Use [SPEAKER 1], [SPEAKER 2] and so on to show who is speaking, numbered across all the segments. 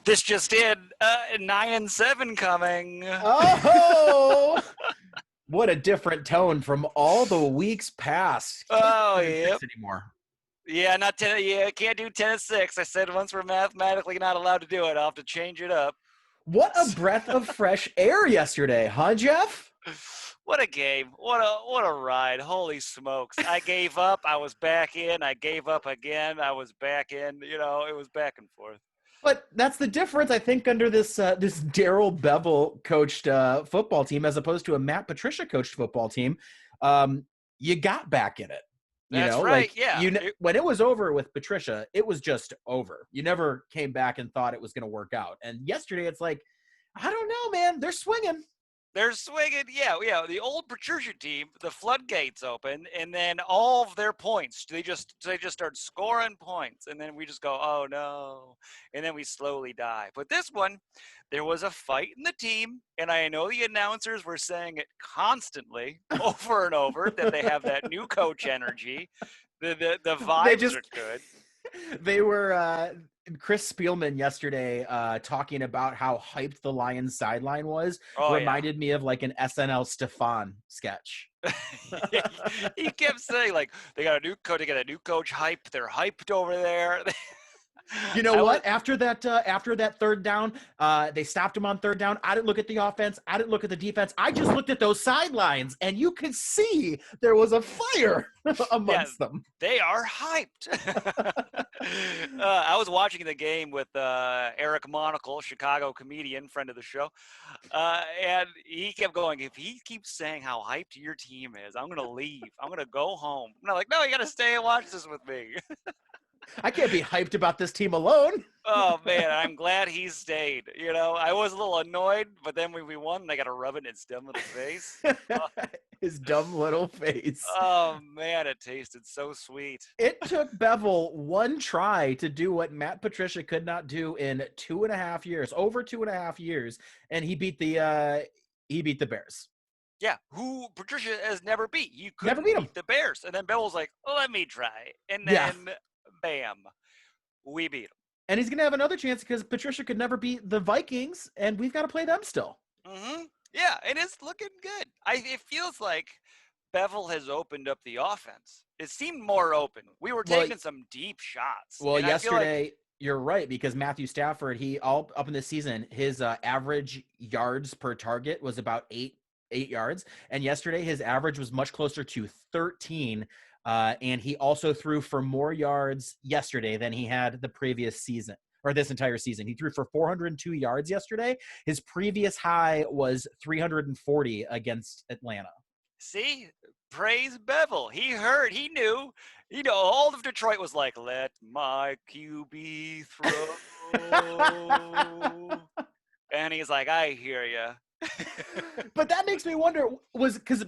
[SPEAKER 1] This just in, 9-7 coming.
[SPEAKER 2] Oh, what a different tone from all the weeks past.
[SPEAKER 1] Oh,
[SPEAKER 2] Can't do 10
[SPEAKER 1] yep.
[SPEAKER 2] 6 anymore.
[SPEAKER 1] Yeah, not 10. Yeah, can't do 10-6. I said once we're mathematically not allowed to do it, I'll have to change it up.
[SPEAKER 2] What a breath of fresh air yesterday, huh, Jeff?
[SPEAKER 1] What a game. What a ride. Holy smokes. I gave up. I was back in. I gave up again. I was back in. You know, it was back and forth.
[SPEAKER 2] But that's the difference, I think, under this this Darrell Bevell coached football team as opposed to a Matt Patricia coached football team. You got back in it. You
[SPEAKER 1] That's
[SPEAKER 2] know,
[SPEAKER 1] right.
[SPEAKER 2] like
[SPEAKER 1] Yeah.
[SPEAKER 2] when it was over with Patricia, it was just over. You never came back and thought it was going to work out. And yesterday, it's like, I don't know, man. They're swinging.
[SPEAKER 1] They're swinging, yeah. The old Patricia team, the floodgates open, and then all of their points, they just start scoring points, and then we just go, oh no, and then we slowly die. But this one, there was a fight in the team, and I know the announcers were saying it constantly, over and over, that they have that new coach energy. The vibes are good.
[SPEAKER 2] They were Chris Spielman yesterday talking about how hyped the Lions sideline was. Reminded me of like an SNL Stefan sketch.
[SPEAKER 1] He kept saying like they got a new coach hype. They're hyped over there.
[SPEAKER 2] You know what? After that third down, they stopped him on third down. I didn't look at the offense. I didn't look at the defense. I just looked at those sidelines, and you could see there was a fire amongst them.
[SPEAKER 1] They are hyped. I was watching the game with Eric Monacle, Chicago comedian, friend of the show, and he kept going, if he keeps saying how hyped your team is, I'm going to leave. I'm going to go home. And I'm like, no, you got to stay and watch this with me.
[SPEAKER 2] I can't be hyped about this team alone.
[SPEAKER 1] Oh, man, I'm glad he stayed. You know, I was a little annoyed, but then when we won, I got to rub it in his dumb little face.
[SPEAKER 2] His dumb little face.
[SPEAKER 1] Oh, man, it tasted so sweet.
[SPEAKER 2] It took Bevell one try to do what Matt Patricia could not do in 2.5 years, over 2.5 years, and he beat the Bears.
[SPEAKER 1] Yeah, who Patricia has never beat. You couldn't
[SPEAKER 2] never beat
[SPEAKER 1] the Bears. And then Bevell's like, well, let me try. And then, bam, we beat him.
[SPEAKER 2] And he's going to have another chance because Patricia could never beat the Vikings, and we've got to play them still.
[SPEAKER 1] Mm-hmm. Yeah, and it's looking good. It feels like Bevell has opened up the offense. It seemed more open. We were taking some deep shots.
[SPEAKER 2] Well, yesterday, you're right, because Matthew Stafford, he all up in the season, his average yards per target was about 8 yards. And yesterday, his average was much closer to 13. And he also threw for more yards yesterday than he had the previous season, or this entire season. He threw for 402 yards yesterday. His previous high was 340 against Atlanta.
[SPEAKER 1] See, praise Bevell. He heard, he knew, all of Detroit was like, let my QB throw. And he's like, I hear you.
[SPEAKER 2] But that makes me wonder, was because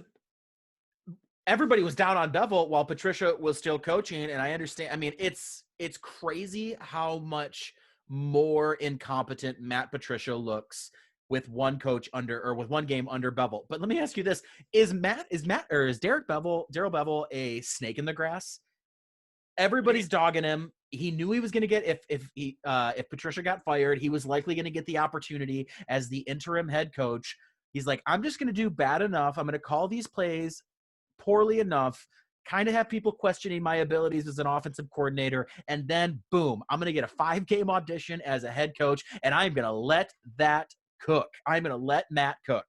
[SPEAKER 2] everybody was down on Bevell while Patricia was still coaching, and I understand. I mean, it's crazy how much more incompetent Matt Patricia looks with one coach with one game under Bevell. But let me ask you this: is Darrell Bevell a snake in the grass? Everybody's dogging him. He knew he was going to get if Patricia got fired, he was likely going to get the opportunity as the interim head coach. He's like, I'm just going to do bad enough. I'm going to call these plays poorly enough, kind of have people questioning my abilities as an offensive coordinator, and then boom, I'm going to get a 5-game audition as a head coach, and I'm going to let that cook. I'm going to let Matt cook.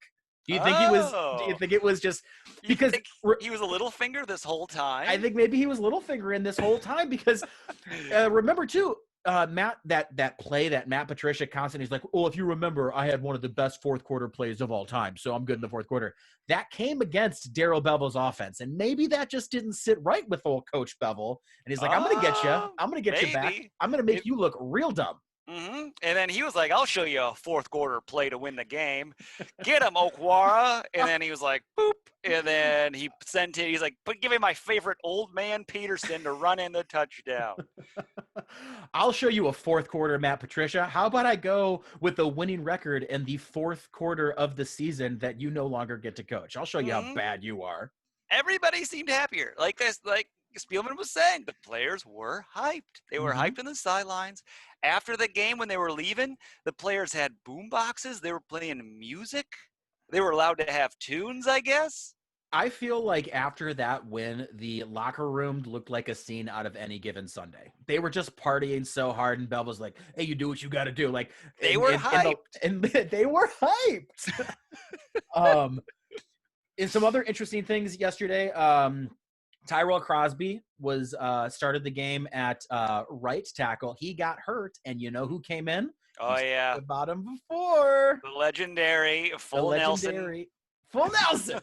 [SPEAKER 2] Do you think it was just because
[SPEAKER 1] he was a little finger this whole time?
[SPEAKER 2] I think maybe he was Littlefingering this whole time because remember too, Matt, that play that Matt Patricia constantly is like, oh, if you remember, I had one of the best fourth quarter plays of all time, so I'm good in the fourth quarter. That came against Darrell Bevell's offense, and maybe that just didn't sit right with old Coach Bevell. And he's like, I'm going to get you. I'm going to get you back. I'm going to make you look real dumb.
[SPEAKER 1] Mm-hmm. And then he was like, I'll show you a fourth quarter play to win the game. Get him, Okwara. And then he was like, boop. And then he sent it. He's like, but give me my favorite old man Peterson to run in the touchdown.
[SPEAKER 2] I'll show you a fourth quarter, Matt Patricia. How about I go with the winning record in the fourth quarter of the season that you no longer get to coach? I'll show you how bad you are.
[SPEAKER 1] Everybody seemed happier. Like this, like Spielman was saying the players were hyped. They were
[SPEAKER 2] Mhm.
[SPEAKER 1] hyped on the sidelines. After the game, when they were leaving, the players had boom boxes. They were playing music. They were allowed to have tunes, I guess.
[SPEAKER 2] I feel like after that win, the locker room looked like a scene out of Any Given Sunday. They were just partying so hard, and Bell was like, "Hey, you do what you got to do." Like,
[SPEAKER 1] They were hyped.
[SPEAKER 2] and they were hyped. um, and some other interesting things yesterday. Tyrell Crosby was started the game at right tackle. He got hurt, and you know who came in?
[SPEAKER 1] Oh, yeah.
[SPEAKER 2] The bottom before.
[SPEAKER 1] The legendary Full Nelson.
[SPEAKER 2] Full Nelson.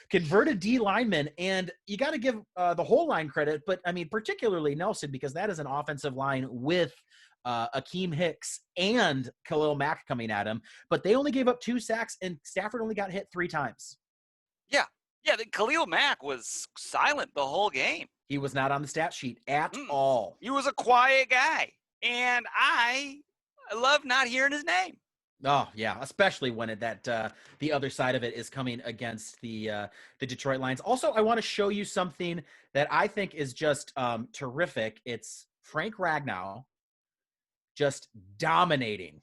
[SPEAKER 2] Converted D lineman, and you got to give the whole line credit, but I mean, particularly Nelson, because that is an offensive line with Akeem Hicks and Khalil Mack coming at him, but they only gave up 2 sacks, and Stafford only got hit 3 times.
[SPEAKER 1] Yeah. Yeah, Khalil Mack was silent the whole game.
[SPEAKER 2] He was not on the stat sheet at all.
[SPEAKER 1] He was a quiet guy, and I love not hearing his name.
[SPEAKER 2] Oh yeah, especially when the other side of it is coming against the Detroit Lions. Also, I want to show you something that I think is just terrific. It's Frank Ragnow just dominating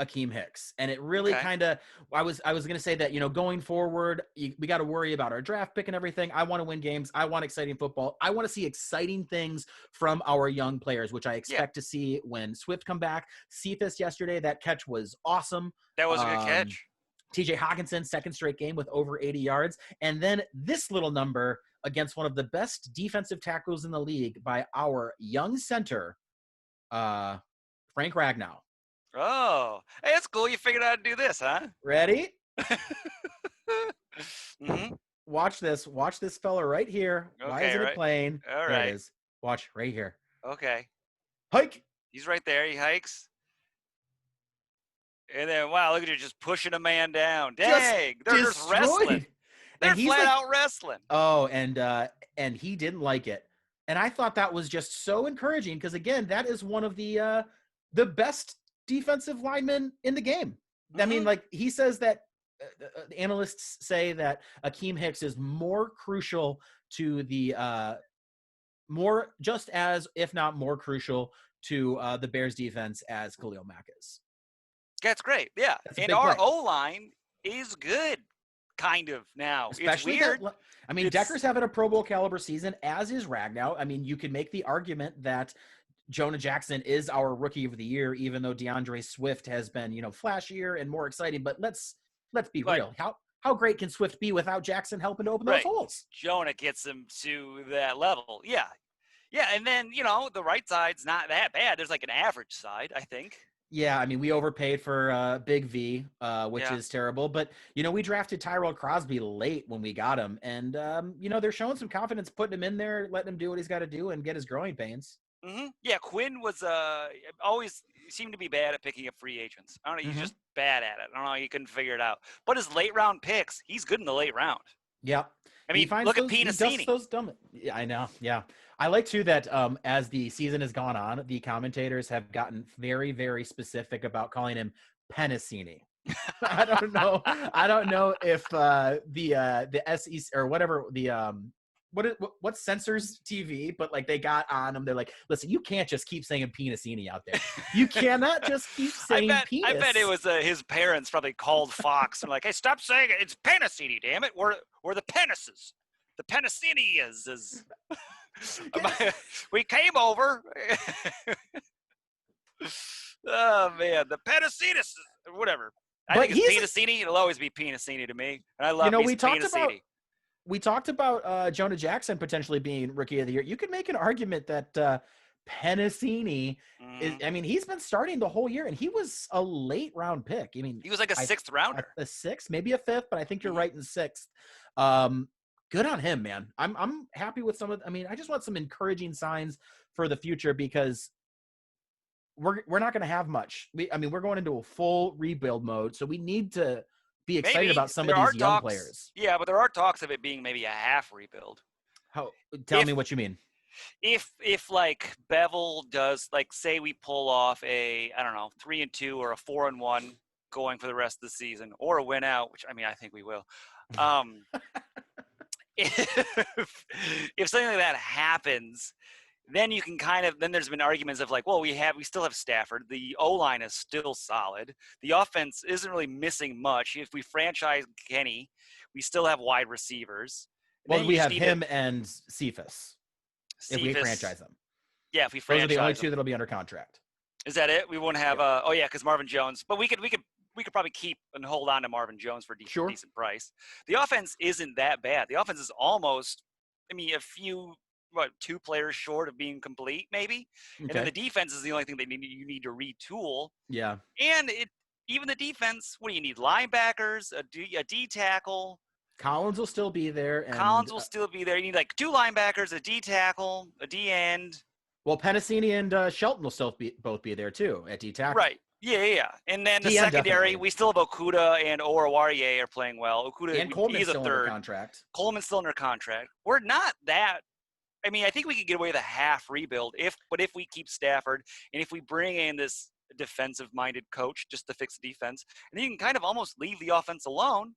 [SPEAKER 2] Akeem Hicks, and it really kind of. I was going to say that, going forward, we got to worry about our draft pick and everything. I want to win games. I want exciting football. I want to see exciting things from our young players, which I expect to see when Swift come back. Cephas yesterday, that catch was awesome.
[SPEAKER 1] That was a good catch.
[SPEAKER 2] TJ Hawkinson, second straight game with over 80 yards, and then this little number against one of the best defensive tackles in the league by our young center, Frank Ragnow.
[SPEAKER 1] Oh, hey, that's cool. You figured out how to do this, huh?
[SPEAKER 2] Ready?
[SPEAKER 1] Mm-hmm.
[SPEAKER 2] Watch this. Watch this fella right here.
[SPEAKER 1] Okay,
[SPEAKER 2] why isn't it playing?
[SPEAKER 1] All
[SPEAKER 2] there
[SPEAKER 1] right.
[SPEAKER 2] it is. Watch right here.
[SPEAKER 1] Okay.
[SPEAKER 2] Hike.
[SPEAKER 1] He's right there. He hikes. And then, wow, look at you just pushing a man down. Dang. They're just wrestling. They're flat out wrestling.
[SPEAKER 2] Oh, and he didn't like it. And I thought that was just so encouraging because, again, that is one of the best defensive linemen in the game. Mm-hmm. I mean, like, he says that analysts say that Akeem Hicks is more crucial to the more just as, if not more crucial to the Bears defense as Khalil Mack is.
[SPEAKER 1] That's great. Yeah. And our O-line is good, kind of, now.
[SPEAKER 2] Especially
[SPEAKER 1] it's weird.
[SPEAKER 2] Decker's having a Pro Bowl caliber season, as is Ragnow. I mean, you can make the argument that Jonah Jackson is our rookie of the year, even though DeAndre Swift has been, flashier and more exciting. But let's be real. How great can Swift be without Jackson helping to open those holes?
[SPEAKER 1] Jonah gets him to that level. Yeah. Yeah. And then, the right side's not that bad. There's like an average side, I think.
[SPEAKER 2] Yeah, I mean, we overpaid for Big V, which is terrible. But, we drafted Tyrell Crosby late when we got him. And, they're showing some confidence putting him in there, letting him do what he's got to do and get his growing pains.
[SPEAKER 1] Mm-hmm. Yeah, Quinn was always seemed to be bad at picking up free agents. I don't know, he's just bad at it. I don't know, he couldn't figure it out. But his late round picks, he's good in the late round.
[SPEAKER 2] Yeah.
[SPEAKER 1] I mean, look at Pinacini.
[SPEAKER 2] Yeah, I know. Yeah. I like, too, that as the season has gone on, the commentators have gotten very, very specific about calling him Penacini. I don't know if the SEC or whatever what censors TV, but like they got on him. They're like, listen, you can't just keep saying Pinacini out there. You cannot just keep saying penis.
[SPEAKER 1] I bet it was his parents probably called Fox and like, hey, stop saying it. It's Pinacini, damn it. We're the penises. The Penacini is. We came over. Oh man, the Penacinis, whatever. I think it's Pinacini. It'll always be Pinacini to me. And I love Pinacini.
[SPEAKER 2] We talked about Jonah Jackson potentially being rookie of the year. You could make an argument that Penacini is. I mean, he's been starting the whole year, and he was a late round pick. I mean,
[SPEAKER 1] he was like a sixth rounder,
[SPEAKER 2] a sixth, maybe a fifth, but I think you're right in sixth. Good on him, man. I'm happy with some of. I mean, I just want some encouraging signs for the future because we're not going to have much. We're going into a full rebuild mode, so we need to be excited about some of these young players.
[SPEAKER 1] Yeah, but there are talks of it being maybe a half rebuild.
[SPEAKER 2] Tell me what you mean.
[SPEAKER 1] If like Bevell does, like, say we pull off a 3-2 or a 4-1 going for the rest of the season, or a win out, which I think we will. if something like that happens, then you can then there's been arguments of like, well, we still have Stafford. The O-line is still solid. The offense isn't really missing much. If we franchise Kenny, we still have wide receivers.
[SPEAKER 2] Well,
[SPEAKER 1] Then you
[SPEAKER 2] we
[SPEAKER 1] just
[SPEAKER 2] have
[SPEAKER 1] need to
[SPEAKER 2] him and Cephas if we
[SPEAKER 1] Cephas.
[SPEAKER 2] franchise them.
[SPEAKER 1] Yeah, if we
[SPEAKER 2] Those are the only
[SPEAKER 1] franchise
[SPEAKER 2] two
[SPEAKER 1] them.
[SPEAKER 2] that'll be under contract.
[SPEAKER 1] Is that it? We won't have
[SPEAKER 2] Yep.
[SPEAKER 1] oh yeah, because Marvin Jones. But we could probably keep and hold on to Marvin Jones for a
[SPEAKER 2] Sure.
[SPEAKER 1] decent price. The offense isn't that bad. The offense is almost, a few, 2 players short of being complete, maybe.
[SPEAKER 2] Okay.
[SPEAKER 1] And then the defense is the only thing you need to retool.
[SPEAKER 2] Yeah.
[SPEAKER 1] And even the defense, what do you need? Linebackers, a D tackle.
[SPEAKER 2] Collins will still be there. And
[SPEAKER 1] Collins will still be there. You need like 2 linebackers, a D tackle, a D end.
[SPEAKER 2] Well, Pennicini and Shelton will still both be there too at D tackle.
[SPEAKER 1] Right. Yeah. And then the
[SPEAKER 2] DM
[SPEAKER 1] secondary,
[SPEAKER 2] definitely.
[SPEAKER 1] we still have Okudah and Oruwariye are playing well. Okudah
[SPEAKER 2] And Coleman's
[SPEAKER 1] he's a
[SPEAKER 2] still
[SPEAKER 1] third.
[SPEAKER 2] under contract.
[SPEAKER 1] Coleman's still under contract. We're not that. I think we could get away with a half rebuild if we keep Stafford and if we bring in this defensive-minded coach just to fix the defense, and then you can kind of almost leave the offense alone,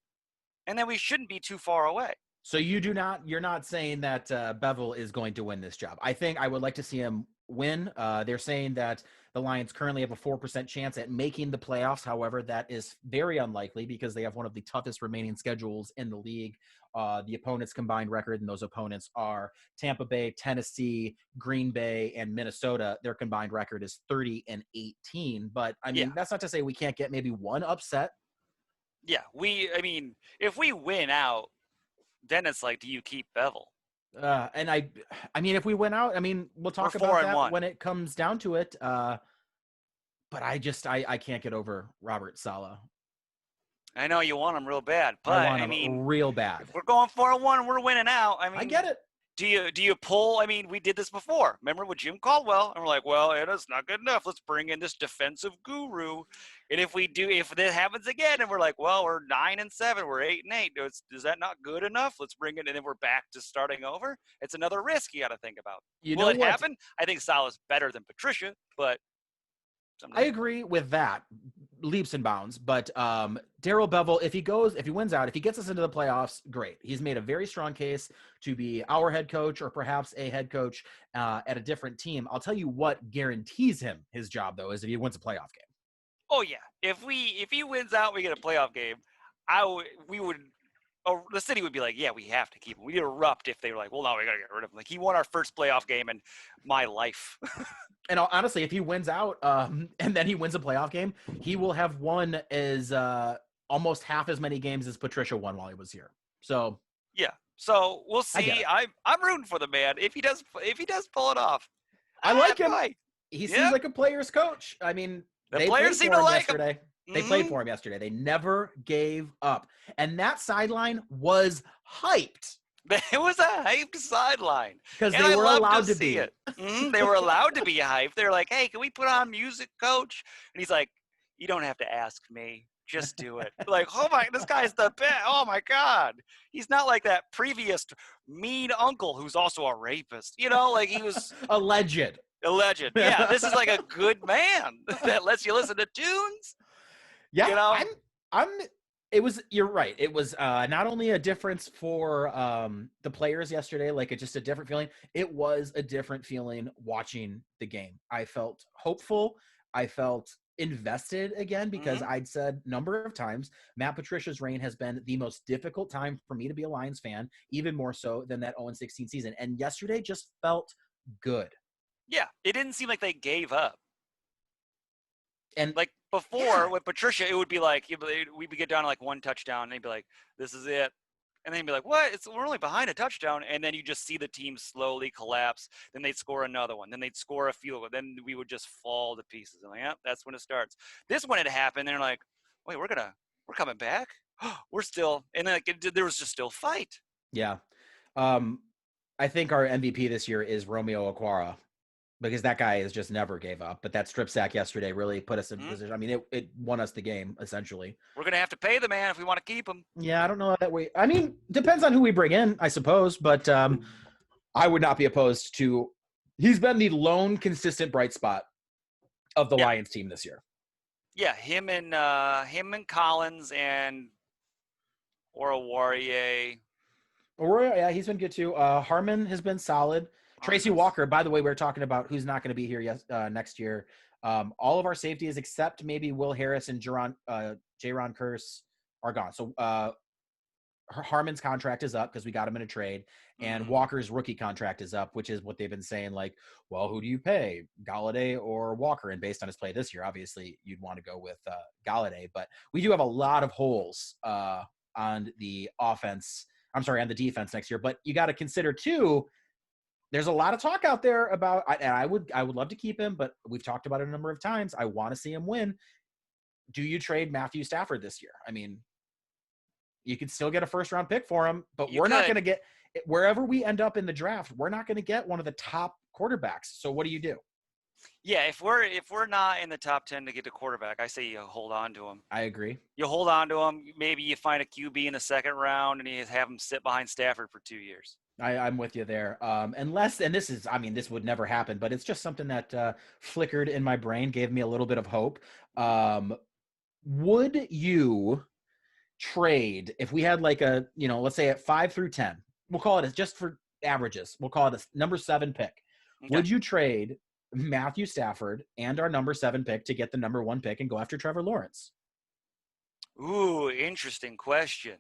[SPEAKER 1] and then we shouldn't be too far away.
[SPEAKER 2] So you're not saying that Bevell is going to win this job. I think I would like to see him win. They're saying that the Lions currently have a 4% chance at making the playoffs. However, that is very unlikely because they have one of the toughest remaining schedules in the league. The opponents' combined record, and those opponents are Tampa Bay, Tennessee, Green Bay, and Minnesota. Their combined record is 30-18. But that's not to say we can't get maybe one upset.
[SPEAKER 1] Yeah, if we win out, then it's like, do you keep Bevell?
[SPEAKER 2] And if we win out, we'll talk about that when it comes down to it. But I can't get over Robert Saleh.
[SPEAKER 1] I know you want him real bad, but
[SPEAKER 2] I want him real bad.
[SPEAKER 1] If we're going 4-1, we're winning out.
[SPEAKER 2] I get it.
[SPEAKER 1] Do you pull? We did this before. Remember with Jim Caldwell? And we're like, well, it's not good enough. Let's bring in this defensive guru. And if that happens again, and we're like, well, we're 9-7, we're 8-8. Is that not good enough? Let's bring it, and then we're back to starting over. It's another risk you got to think about. Will it happen? I think Saleh's better than Patricia, but
[SPEAKER 2] I agree with that, leaps and bounds. But Darrell Bevell, if he wins out, if he gets us into the playoffs, great. He's made a very strong case to be our head coach or perhaps a head coach at a different team. I'll tell you what guarantees him his job, though, is if he wins a playoff game.
[SPEAKER 1] Oh, yeah. If he wins out, we get a playoff game, the city would be like, yeah, we have to keep him. We'd erupt if they were like, well, no, we got to get rid of him. Like, he won our first playoff game in my life.
[SPEAKER 2] And honestly, if he wins out and then he wins a playoff game, he will have won as almost half as many games as Patricia won while he was here. So
[SPEAKER 1] yeah. So we'll see. I'm rooting for the man if he does pull it off.
[SPEAKER 2] I like him. He seems like a player's coach.
[SPEAKER 1] The players seem to like him.
[SPEAKER 2] They played for him yesterday. They never gave up. And that sideline was hyped.
[SPEAKER 1] It was a hyped sideline.
[SPEAKER 2] Because they were allowed to be.
[SPEAKER 1] It. They were allowed to be hyped. They're like, hey, can we put on music, coach? And he's like, you don't have to ask me. Just do it. Like, oh my, this guy's the best. Oh my God. He's not like that previous mean uncle who's also a rapist. Like he was.
[SPEAKER 2] Alleged.
[SPEAKER 1] Yeah, this is like a good man that lets you listen to tunes.
[SPEAKER 2] Yeah, you're right. It was not only a difference for the players yesterday, like it's just a different feeling. It was a different feeling watching the game. I felt hopeful. I felt invested again because I'd said a number of times, Matt Patricia's reign has been the most difficult time for me to be a Lions fan, even more so than that 0-16 season. And yesterday just felt good.
[SPEAKER 1] Yeah, it didn't seem like they gave up.
[SPEAKER 2] And
[SPEAKER 1] like before with Patricia, it would be like we'd get down to like 1 touchdown, and they'd be like, "This is it," and then he'd be like, "What? We're only behind a touchdown," and then you just see the team slowly collapse. Then they'd score another one. Then they'd score a field goal. Then we would just fall to pieces. And like, yeah, that's when it starts. This one had happened. They're like, "Wait, we're coming back. We're still," and then there was just still fight.
[SPEAKER 2] Yeah, I think our MVP this year is Romeo Okwara. Because that guy has just never gave up. But that strip sack yesterday really put us in position. It won us the game, essentially.
[SPEAKER 1] We're going to have to pay the man if we want to keep him.
[SPEAKER 2] Yeah, I don't know that way. Depends on who we bring in, I suppose. But I would not be opposed to – he's been the lone consistent bright spot of the Lions team this year.
[SPEAKER 1] Yeah, him and Collins and Oruwariye.
[SPEAKER 2] Rory, yeah, he's been good too. Harmon has been solid. Tracy
[SPEAKER 1] Harmon's-
[SPEAKER 2] Walker, by the way, we were talking about who's not going to be here next year. All of our safeties except maybe Will Harris and Jaron Curse are gone. So Harmon's contract is up because we got him in a trade, and Walker's rookie contract is up, which is what they've been saying. Like, well, who do you pay, Galladay or Walker? And based on his play this year, obviously you'd want to go with Galladay. But we do have a lot of holes on the offense. I'm sorry, on the defense next year. But you got to consider too. There's a lot of talk out there about, and I would love to keep him, but we've talked about it a number of times. I want to see him win. Do you trade Matthew Stafford this year? I mean, you could still get a first round pick for him, but we're not going to get, wherever we end up in the draft, we're not going to get one of the top quarterbacks. So what do you do?
[SPEAKER 1] Yeah, if we're not in the top 10 to get the quarterback, I say you hold on to him.
[SPEAKER 2] I agree.
[SPEAKER 1] You hold on to him. Maybe you find a QB in the second round and you have him sit behind Stafford for 2 years.
[SPEAKER 2] I'm with you there. Unless, and this is, I mean, this would never happen, but it's just something that flickered in my brain, gave me a little bit of hope. Would you trade if we had like a, let's say at 5 through 10, we'll call it just for averages, we'll call it a number 7 pick. Okay. Would you trade Matthew Stafford and our number 7 pick to get the number 1 pick and go after Trevor Lawrence?
[SPEAKER 1] Ooh, interesting question.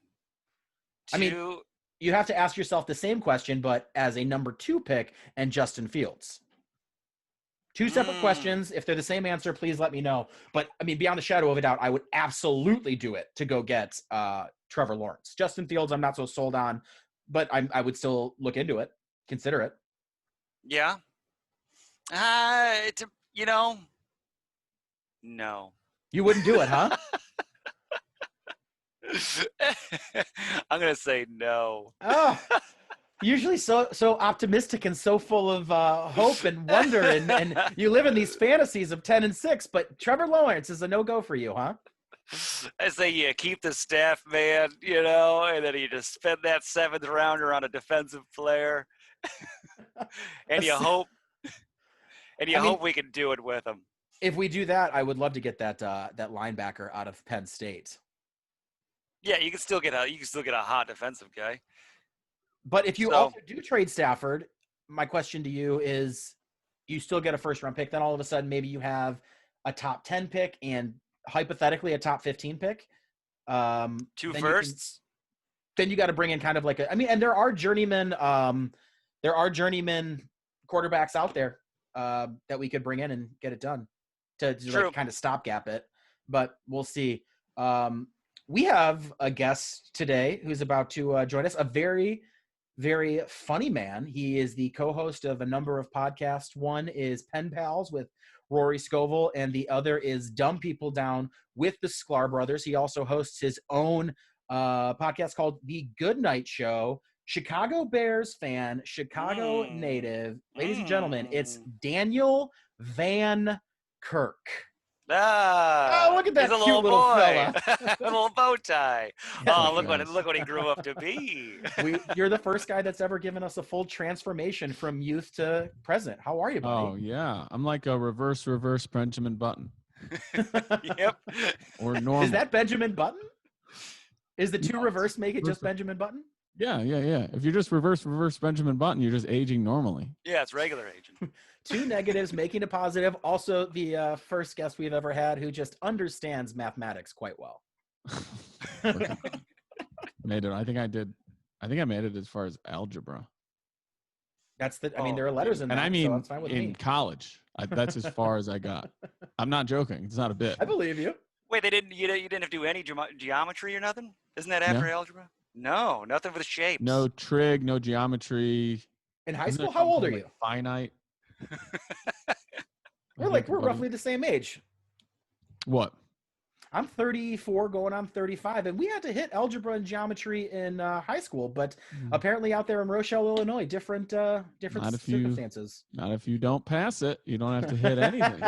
[SPEAKER 2] I mean, you have to ask yourself the same question, but as a number 2 pick and Justin Fields. 2 separate questions. If they're the same answer, please let me know. But I mean, beyond a shadow of a doubt, I would absolutely do it to go get Trevor Lawrence. Justin Fields, I'm not so sold on, but I would still look into it, consider it.
[SPEAKER 1] Yeah. No.
[SPEAKER 2] You wouldn't do it, huh?
[SPEAKER 1] I'm gonna say no.
[SPEAKER 2] Oh, usually so optimistic and so full of hope and wonder, and you live in these fantasies of 10-6. But Trevor Lawrence is a no-go for you, huh?
[SPEAKER 1] I say you keep the staff man, and then you just spend that 7th rounder on a defensive player, and you hope, we can do it with him.
[SPEAKER 2] If we do that, I would love to get that linebacker out of Penn State.
[SPEAKER 1] Yeah, you can still get a hot defensive guy.
[SPEAKER 2] But if you also do trade Stafford, my question to you is, you still get a first-round pick. Then all of a sudden, maybe you have a top 10 pick and hypothetically a top 15 pick.
[SPEAKER 1] 2 firsts.
[SPEAKER 2] Then you got to bring in kind of like and there are journeyman quarterbacks out there that we could bring in and get it done to like kind of stopgap it. But we'll see. We have a guest today who's about to join us, a very, very funny man. He is the co-host of a number of podcasts. One is Pen Pals with Rory Scovel, and the other is Dumb People Down with the Sklar Brothers. He also hosts his own podcast called The Good Night Show. Chicago Bears fan, Chicago native. Ladies and gentlemen, it's Daniel Van Kirk.
[SPEAKER 1] Oh,
[SPEAKER 2] look at that cute little fella.
[SPEAKER 1] A little bow tie. Oh, look what he grew up to be.
[SPEAKER 2] You're the first guy that's ever given us a full transformation from youth to present. How are you, buddy?
[SPEAKER 3] Oh, yeah. I'm like a reverse Benjamin Button.
[SPEAKER 1] Yep.
[SPEAKER 3] Or normal.
[SPEAKER 2] Is that Benjamin Button? Is the 2 reverse make it just Benjamin Button?
[SPEAKER 3] Yeah. If you just reverse Benjamin Button, you're just aging normally.
[SPEAKER 1] Yeah, it's regular aging.
[SPEAKER 2] 2 negatives making a positive. Also, the first guest we've ever had who just understands mathematics quite well.
[SPEAKER 3] Made it. I think I made it as far as algebra.
[SPEAKER 2] That's there are letters in that.
[SPEAKER 3] And I mean,
[SPEAKER 2] so that's fine with
[SPEAKER 3] in
[SPEAKER 2] me.
[SPEAKER 3] college, that's as far as I got. I'm not joking. It's not a bit.
[SPEAKER 2] I believe you.
[SPEAKER 1] Wait, you didn't have to do any geometry or nothing? Isn't that after algebra? No, nothing with shapes.
[SPEAKER 3] No trig, no geometry.
[SPEAKER 2] In high school, how old are you?
[SPEAKER 3] Finite.
[SPEAKER 2] We're roughly the same age.
[SPEAKER 3] What?
[SPEAKER 2] I'm 34 going on 35, and we had to hit algebra and geometry in high school, but apparently out there in Rochelle, Illinois, different circumstances.
[SPEAKER 3] Not if you don't pass it. You don't have to hit anything.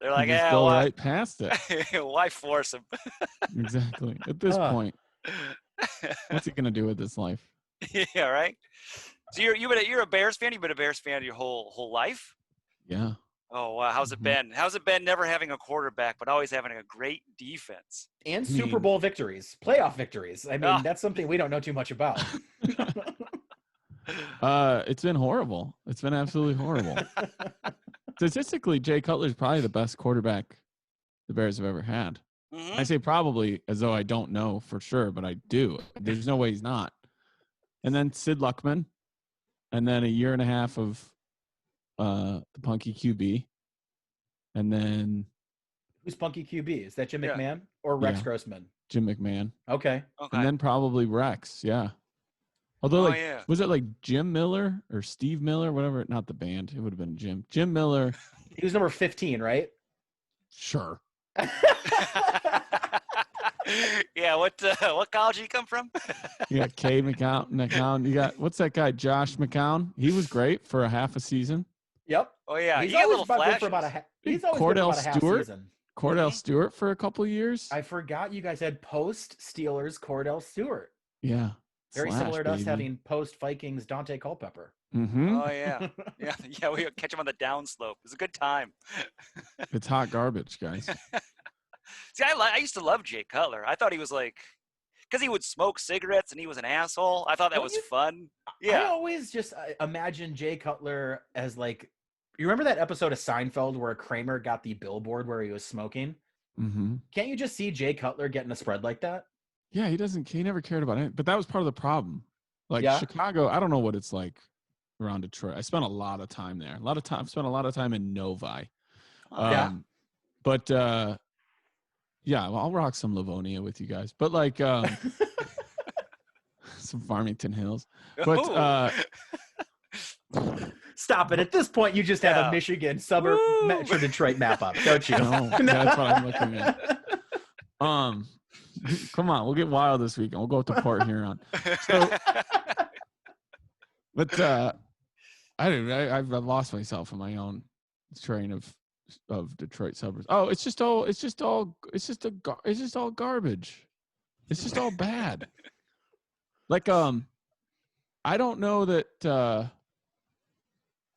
[SPEAKER 1] They're like,
[SPEAKER 3] just go right past it.
[SPEAKER 1] Why force him?
[SPEAKER 3] Exactly. At this point, what's he gonna do with his life?
[SPEAKER 1] Yeah, right. So you're a Bears fan. You've been a Bears fan your whole life.
[SPEAKER 3] Yeah.
[SPEAKER 1] Oh wow, how's it been? How's it been never having a quarterback but always having a great defense?
[SPEAKER 2] And Super Bowl victories, playoff victories. I mean, that's something we don't know too much about.
[SPEAKER 3] It's been horrible. It's been absolutely horrible. Statistically, Jay Cutler's probably the best quarterback the Bears have ever had.
[SPEAKER 1] Mm-hmm.
[SPEAKER 3] I say probably as though I don't know for sure, but I do. There's no way he's not. And then Sid Luckman, and then a year and a half of the punky QB, and then
[SPEAKER 2] who's punky QB? Is that Jim McMahon or Rex Grossman?
[SPEAKER 3] Jim McMahon.
[SPEAKER 2] Okay.
[SPEAKER 3] And then probably Rex. Yeah. Although, was it like Jim Miller or Steve Miller, whatever? Not the band. It would have been Jim. Jim Miller.
[SPEAKER 2] He was number 15, right?
[SPEAKER 3] Sure.
[SPEAKER 1] Yeah. What college did you come from?
[SPEAKER 3] You got Cade McCown. You got, what's that guy? Josh McCown. He was great for a half a season.
[SPEAKER 2] Yep.
[SPEAKER 1] Oh yeah.
[SPEAKER 2] He's
[SPEAKER 1] he got a
[SPEAKER 2] always
[SPEAKER 1] little
[SPEAKER 2] good for about he's always good for about a half season.
[SPEAKER 3] Cordell Stewart for a couple of years.
[SPEAKER 2] I forgot you guys had post Steelers Cordell Stewart.
[SPEAKER 3] Yeah.
[SPEAKER 2] Very similar to us having post Vikings Dante Culpepper.
[SPEAKER 3] Mm-hmm.
[SPEAKER 1] Oh yeah. Yeah. We catch him on the downslope. It was a good time.
[SPEAKER 3] It's hot garbage, guys.
[SPEAKER 1] See, I used to love Jay Cutler. I thought he was like, because he would smoke cigarettes and he was an asshole. I thought that was fun. Yeah.
[SPEAKER 2] I always just imagine Jay Cutler as like, you remember that episode of Seinfeld where Kramer got the billboard where he was smoking?
[SPEAKER 3] Mm-hmm.
[SPEAKER 2] Can't you just see Jay Cutler getting a spread like that?
[SPEAKER 3] Yeah, he never cared about it. But that was part of the problem. Like Chicago, I don't know what it's like around Detroit. I spent a lot of time there. Spent a lot of time in Novi. But yeah, well, I'll rock some Livonia with you guys. But like some Farmington Hills. But
[SPEAKER 2] stop it. At this point, you just have a Michigan suburb Metro Detroit map up, don't you?
[SPEAKER 3] No, that's what I'm looking at. Come on, we'll get wild this weekend. We'll go to Port Huron. So, but I've lost myself in my own train of Detroit suburbs. Oh, it's just all garbage. It's just all bad. Like I don't know that.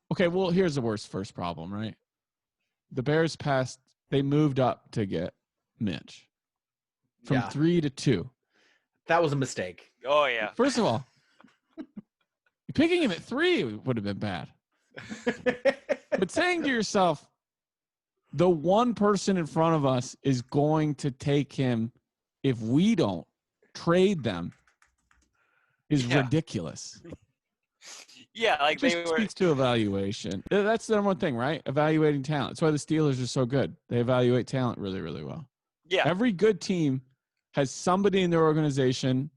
[SPEAKER 3] Okay, well, here's the first problem, right? The Bears they moved up to get Mitch from 3 to 2.
[SPEAKER 2] That was a mistake.
[SPEAKER 1] Oh, yeah.
[SPEAKER 3] First of all, picking him at 3 would have been bad. But saying to yourself, the one person in front of us is going to take him if we don't trade them is ridiculous.
[SPEAKER 1] Yeah, like
[SPEAKER 3] it speaks to evaluation. That's the number one thing, right? Evaluating talent. That's why the Steelers are so good. They evaluate talent really, really well.
[SPEAKER 1] Yeah.
[SPEAKER 3] Every good team has somebody in their organization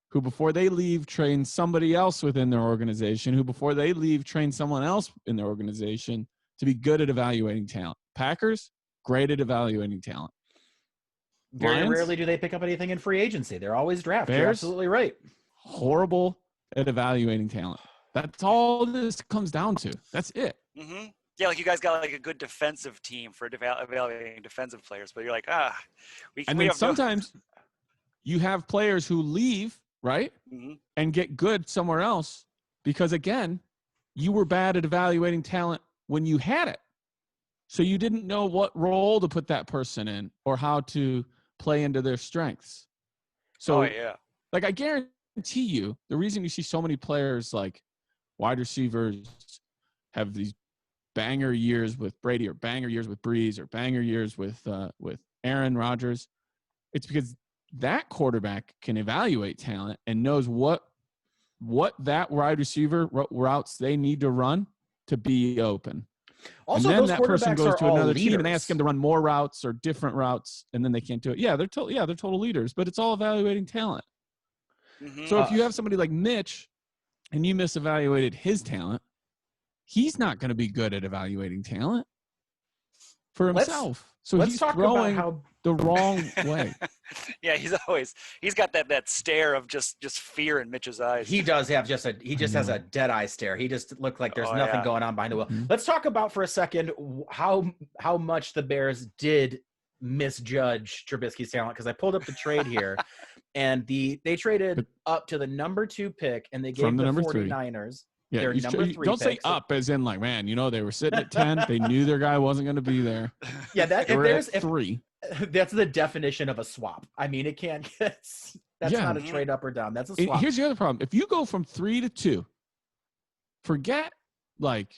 [SPEAKER 3] who, before they leave, trains somebody else within their organization, who, before they leave, trains someone else in their organization to be good at evaluating talent. Packers, great at evaluating talent.
[SPEAKER 2] Very rarely do they pick up anything in free agency. They're always draft. You're absolutely right.
[SPEAKER 3] Horrible at evaluating talent. That's all this comes down to. That's it.
[SPEAKER 1] Mm-hmm. Yeah, like you guys got like a good defensive team for evaluating defensive players, but you're like,
[SPEAKER 3] sometimes you have players who leave, right, and get good somewhere else because, again, you were bad at evaluating talent when you had it. So you didn't know what role to put that person in or how to play into their strengths. So, like, I guarantee you, the reason you see so many players like wide receivers have these banger years with Brady or banger years with Breeze or banger years with Aaron Rodgers, it's because that quarterback can evaluate talent and knows what that wide receiver routes they need to run to be open.
[SPEAKER 2] Also,
[SPEAKER 3] and then
[SPEAKER 2] those
[SPEAKER 3] that person goes to another team and they ask him to run more routes or different routes, and then they can't do it. Yeah, they're total leaders, but it's all evaluating talent. Mm-hmm. So if you have somebody like Mitch and you misevaluated his talent, he's not going to be good at evaluating talent for himself. So he's throwing the wrong way.
[SPEAKER 1] Yeah, he's got that stare of just fear in Mitch's eyes.
[SPEAKER 2] He does have has a dead eye stare. He just looked like there's nothing going on behind the wheel. Mm-hmm. Let's talk about for a second how much the Bears did misjudge Trubisky's talent, because I pulled up the trade here. And they traded up to the number 2 pick, and they gave the 49ers.
[SPEAKER 3] Yeah,
[SPEAKER 2] Their number 3
[SPEAKER 3] don't say
[SPEAKER 2] picks.
[SPEAKER 3] up as in like, man, they were sitting at 10. They knew their guy wasn't going to be there.
[SPEAKER 2] Yeah,
[SPEAKER 3] if 3.
[SPEAKER 2] That's the definition of a swap. I mean, it can't get. That's not a trade up or down. That's a swap.
[SPEAKER 3] Here's the other problem. If you go from 3 to 2, forget like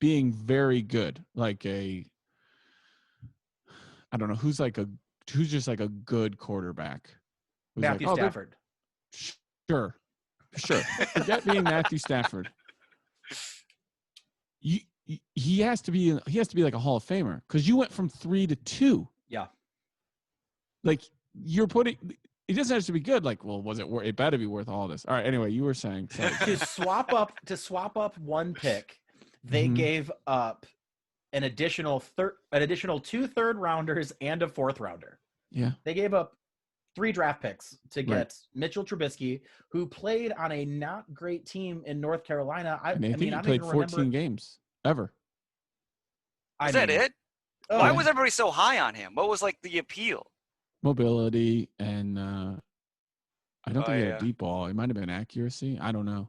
[SPEAKER 3] being very good, like I don't know who's just like a good quarterback.
[SPEAKER 2] Matthew Stafford.
[SPEAKER 3] Sure. Forget being Matthew Stafford. He has to be like a Hall of Famer because you went from 3 to 2.
[SPEAKER 2] Yeah.
[SPEAKER 3] Like you're putting. It doesn't have to be good. Like, well, was it worth? It better be worth all this. All right. Anyway, you were saying
[SPEAKER 2] to swap up one pick, they gave up an additional 2 third-rounders and a 4th rounder.
[SPEAKER 3] Yeah.
[SPEAKER 2] They gave up 3 draft picks to get Mitchell Trubisky, who played on a not great team in North Carolina. I think
[SPEAKER 3] he played 14 games ever.
[SPEAKER 1] Is that it? Why was everybody so high on him? What was like the appeal?
[SPEAKER 3] Mobility and I don't think he had a deep ball. It might have been accuracy. I don't know.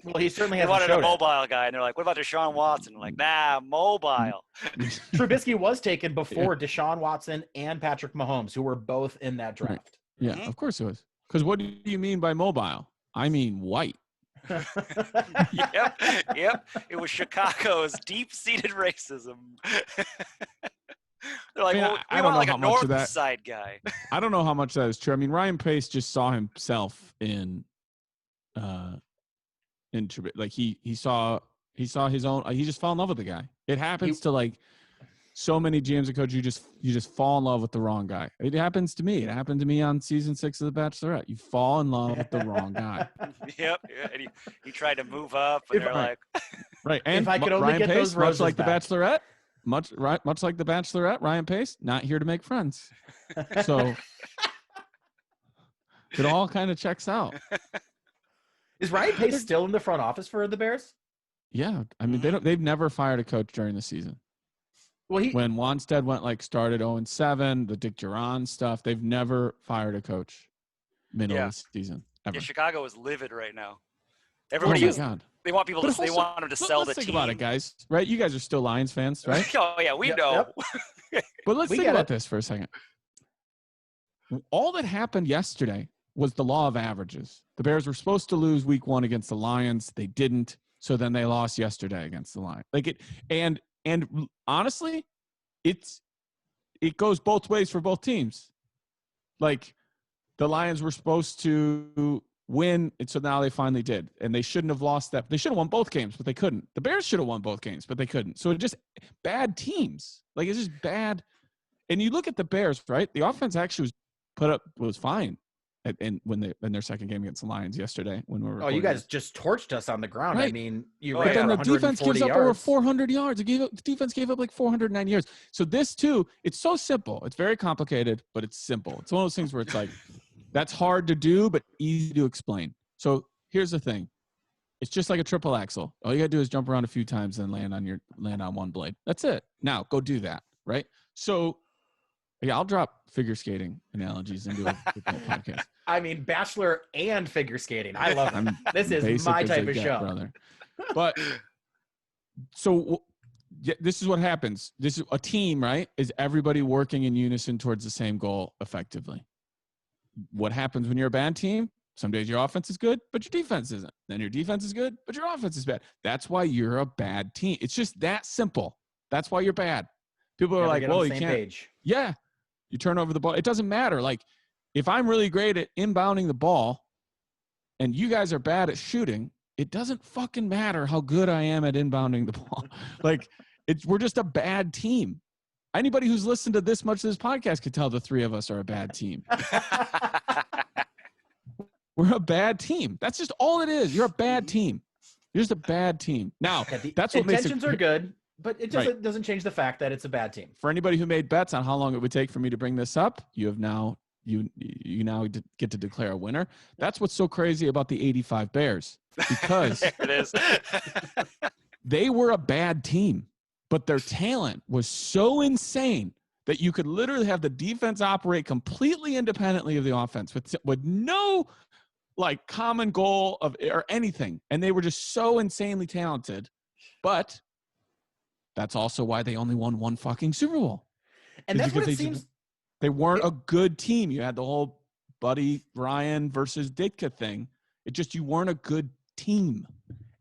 [SPEAKER 2] Well, he certainly has.
[SPEAKER 1] They wanted a mobile guy, and they're like, "What about Deshaun Watson?" I'm like, nah, mobile.
[SPEAKER 2] Trubisky was taken before Deshaun Watson and Patrick Mahomes, who were both in that draft.
[SPEAKER 3] Right. Yeah, of course it was. Because what do you mean by mobile? I mean white.
[SPEAKER 1] Yep. It was Chicago's deep-seated racism. They're like, we want like a north side guy.
[SPEAKER 3] I don't know how much that is true. I mean, Ryan Pace just saw himself in like he saw his own. He just fell in love with the guy. It happens to like so many GMs and coaches. You just fall in love with the wrong guy. It happens to me. It happened to me on season 6 of The Bachelorette. You fall in love with the wrong guy.
[SPEAKER 1] Yep. And he tried to move up, and they're like,
[SPEAKER 3] right. And
[SPEAKER 2] if I could only
[SPEAKER 3] Ryan
[SPEAKER 2] get
[SPEAKER 3] Pace,
[SPEAKER 2] those roses
[SPEAKER 3] much like
[SPEAKER 2] back.
[SPEAKER 3] The Bachelorette. Much like The Bachelorette, Ryan Pace, not here to make friends. So it all kind of checks out.
[SPEAKER 2] Is Ryan Pace still in the front office for the Bears?
[SPEAKER 3] Yeah. I mean, they've never fired a coach during the season.
[SPEAKER 2] Well,
[SPEAKER 3] when Wanstead started 0-7, the Dick Duran stuff, they've never fired a coach middle of the season ever.
[SPEAKER 1] Yeah, Chicago is livid right now.
[SPEAKER 3] Everybody
[SPEAKER 1] they want people they want them to sell the team.
[SPEAKER 3] Let's think about it, guys. Right? You guys are still Lions fans, right?
[SPEAKER 1] Oh yeah, we know.
[SPEAKER 3] Yep. But let's think about this for a second. All that happened yesterday was the law of averages. The Bears were supposed to lose week 1 against the Lions. They didn't. So then they lost yesterday against the Lions. And honestly, it goes both ways for both teams. Like the Lions were supposed to win, and so now they finally did. And they shouldn't have lost that. They should have won both games, but they couldn't. The Bears should have won both games, but they couldn't. So it just bad teams. Like it's just bad. And you look at the Bears, right? The offense actually was fine in their second game against the Lions yesterday when we were.
[SPEAKER 2] Oh, you guys just torched us on the ground.
[SPEAKER 3] Right.
[SPEAKER 2] I mean,
[SPEAKER 3] but then the defense gives up over 400 yards. The defense gave up like 490 yards. So this too, it's so simple. It's very complicated, but it's simple. It's one of those things where it's like that's hard to do, but easy to explain. So here's the thing. It's just like a triple axle. All you gotta do is jump around a few times and land on one blade. That's it. Now go do that. Right. So yeah, I'll drop figure skating analogies into a podcast.
[SPEAKER 2] I mean, Bachelor and figure skating. I love it. This is my type of show.
[SPEAKER 3] Brother. But so this is what happens. This is a team, right? Is everybody working in unison towards the same goal effectively? What happens when you're a bad team? Some days your offense is good, but your defense isn't. Then your defense is good, but your offense is bad. That's why you're a bad team. It's just that simple. That's why you're bad. People are like, well, you can't. Page. Yeah. You turn over the ball. It doesn't matter. Like, if I'm really great at inbounding the ball and you guys are bad at shooting, it doesn't fucking matter how good I am at inbounding the ball. Like, we're just a bad team. Anybody who's listened to this much of this podcast could tell the three of us are a bad team. We're a bad team. That's just all it is. You're a bad team. You're just a bad team. Now, that's what makes it.
[SPEAKER 2] Intentions are good, but it doesn't change the fact that it's a bad team.
[SPEAKER 3] For anybody who made bets on how long it would take for me to bring this up, you have now you now get to declare a winner. That's what's so crazy about the 85 Bears, because
[SPEAKER 1] there it is.
[SPEAKER 3] They were a bad team, but their talent was so insane that you could literally have the defense operate completely independently of the offense with no like common goal or anything. And they were just so insanely talented. But that's also why they only won one fucking Super Bowl.
[SPEAKER 2] And that's what it seems.
[SPEAKER 3] They weren't a good team. You had the whole Buddy Ryan versus Ditka thing. You weren't a good team.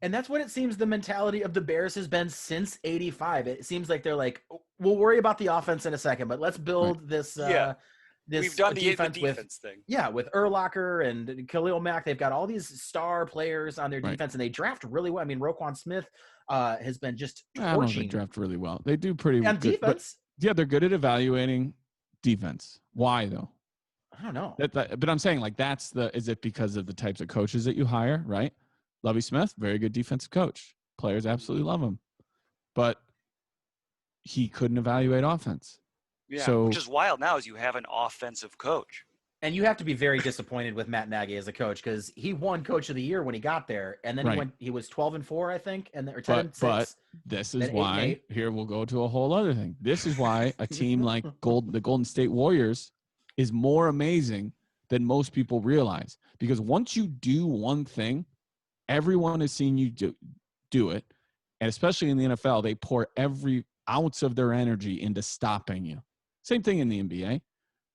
[SPEAKER 2] And that's what it seems the mentality of the Bears has been since '85. It seems like they're like, we'll worry about the offense in a second, but let's build this.
[SPEAKER 1] We've done the defense thing.
[SPEAKER 2] Yeah, with Urlacher and Khalil Mack. They've got all these star players on their defense, and they draft really well. I mean, Roquan Smith has been just torching.
[SPEAKER 3] I don't think they draft really well. They do pretty
[SPEAKER 2] good. And defense.
[SPEAKER 3] But, they're good at evaluating defense. Why, though?
[SPEAKER 2] I don't know.
[SPEAKER 3] But I'm saying, like, is it because of the types of coaches that you hire, right? Lovie Smith, very good defensive coach. Players absolutely love him. But he couldn't evaluate offense.
[SPEAKER 1] Yeah, which is wild now is you have an offensive coach.
[SPEAKER 2] And you have to be very disappointed with Matt Nagy as a coach because he won Coach of the Year when he got there. And then he was 12-4, I think, or 10-6.
[SPEAKER 3] But this is why, here we'll go to a whole other thing. This is why a team like the Golden State Warriors is more amazing than most people realize. Because once you do one thing, everyone has seen you do it. And especially in the NFL, they pour every ounce of their energy into stopping you. Same thing in the NBA.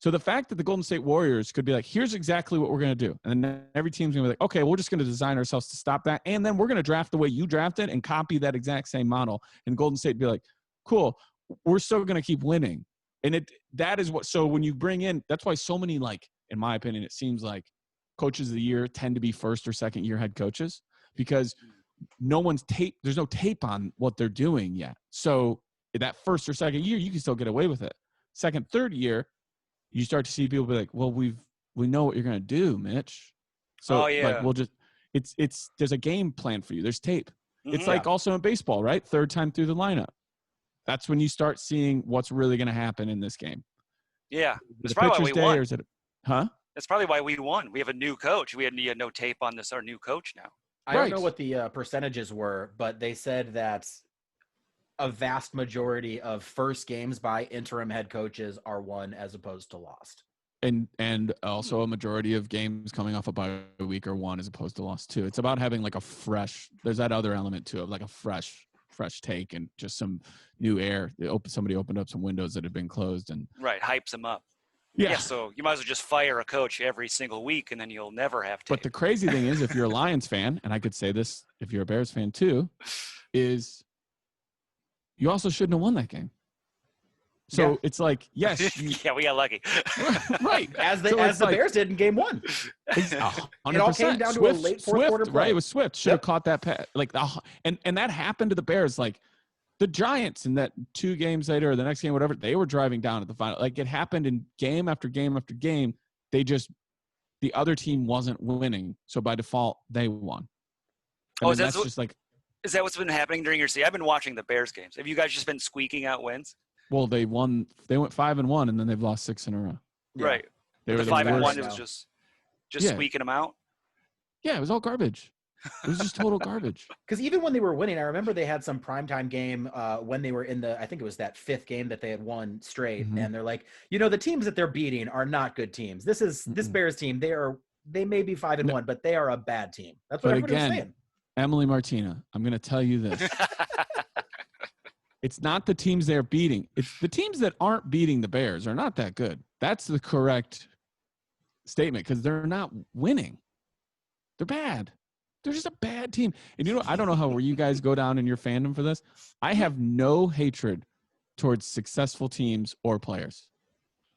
[SPEAKER 3] So the fact that the Golden State Warriors could be like, here's exactly what we're going to do. And then every team's going to be like, okay, we're just going to design ourselves to stop that. And then we're going to draft the way you drafted and copy that exact same model. And Golden State be like, cool, we're still going to keep winning. And that is what, so when you bring in, that's why so many, like, in my opinion, it seems like coaches of the year tend to be first or second year head coaches because there's no tape on what they're doing yet. So that first or second year, you can still get away with it. Second, third year, you start to see people be like, well, we know what you're going to do, Mitch. So like, we'll just, there's a game plan for you. There's tape. Mm-hmm. It's like also in baseball, right? Third time through the lineup. That's when you start seeing what's really going to happen in this game.
[SPEAKER 1] Yeah. That's probably why we won.
[SPEAKER 3] Huh?
[SPEAKER 1] That's probably why we won. We have a new coach. We had no tape on this, our new coach now.
[SPEAKER 2] I don't know what the percentages were, but they said that a vast majority of first games by interim head coaches are won as opposed to lost.
[SPEAKER 3] And also a majority of games coming off a bye week are won as opposed to lost too. It's about having like there's that other element too of like a fresh take and just some new air. Somebody opened up some windows that had been closed and
[SPEAKER 1] hypes them up.
[SPEAKER 3] Yeah.
[SPEAKER 1] So you might as well just fire a coach every single week and then you'll never have to.
[SPEAKER 3] But the crazy thing is, if you're a Lions fan, and I could say this if you're a Bears fan too, is you also shouldn't have won that game. So it's like, yes.
[SPEAKER 1] We got lucky.
[SPEAKER 3] Right.
[SPEAKER 2] As the Bears did in game one.
[SPEAKER 3] It
[SPEAKER 2] all came down to a late fourth quarter play.
[SPEAKER 3] Right, it was Swift. Should have caught that pass. Like, and that happened to the Bears. Like, the Giants in that 2 games later or the next game, whatever, they were driving down at the final. Like, it happened in game after game after game. The other team wasn't winning. So by default, they won. And
[SPEAKER 1] is that what's been happening during your season? I've been watching the Bears games. Have you guys just been squeaking out wins?
[SPEAKER 3] Well, they won. They went 5-1, and then they've lost 6 in a row.
[SPEAKER 1] Yeah. Right.
[SPEAKER 3] They were
[SPEAKER 1] the 5-1. It was just squeaking them out.
[SPEAKER 3] Yeah, it was all garbage. It was just total garbage.
[SPEAKER 2] Because even when they were winning, I remember they had some primetime game when they were in I think it was that 5th game that they had won straight, and they're like, the teams that they're beating are not good teams. This Bears team. They may be 5-1, but they are a bad team. That's what everybody was saying.
[SPEAKER 3] Emily Martina, I'm going to tell you this. It's not the teams they're beating. It's the teams that aren't beating the Bears are not that good. That's the correct statement because they're not winning. They're bad. They're just a bad team. And I don't know where you guys go down in your fandom for this. I have no hatred towards successful teams or players.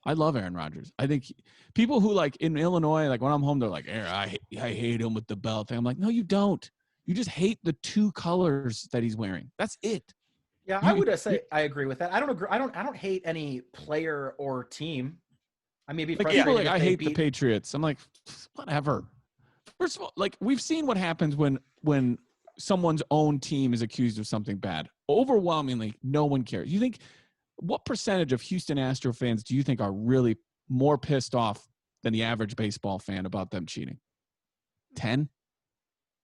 [SPEAKER 3] I love Aaron Rodgers. I think people who like in Illinois, like when I'm home, they're like, Aaron, I hate him with the belt thing. I'm like, no, you don't. You just hate the 2 colors that he's wearing. That's it.
[SPEAKER 2] Yeah, I would say I agree with that. I don't agree. I don't hate any player or team. I may be frustrated.
[SPEAKER 3] I hate the Patriots. I'm like, whatever. First of all, like we've seen what happens when someone's own team is accused of something bad. Overwhelmingly, no one cares. You think what percentage of Houston Astro fans do you think are really more pissed off than the average baseball fan about them cheating? 10?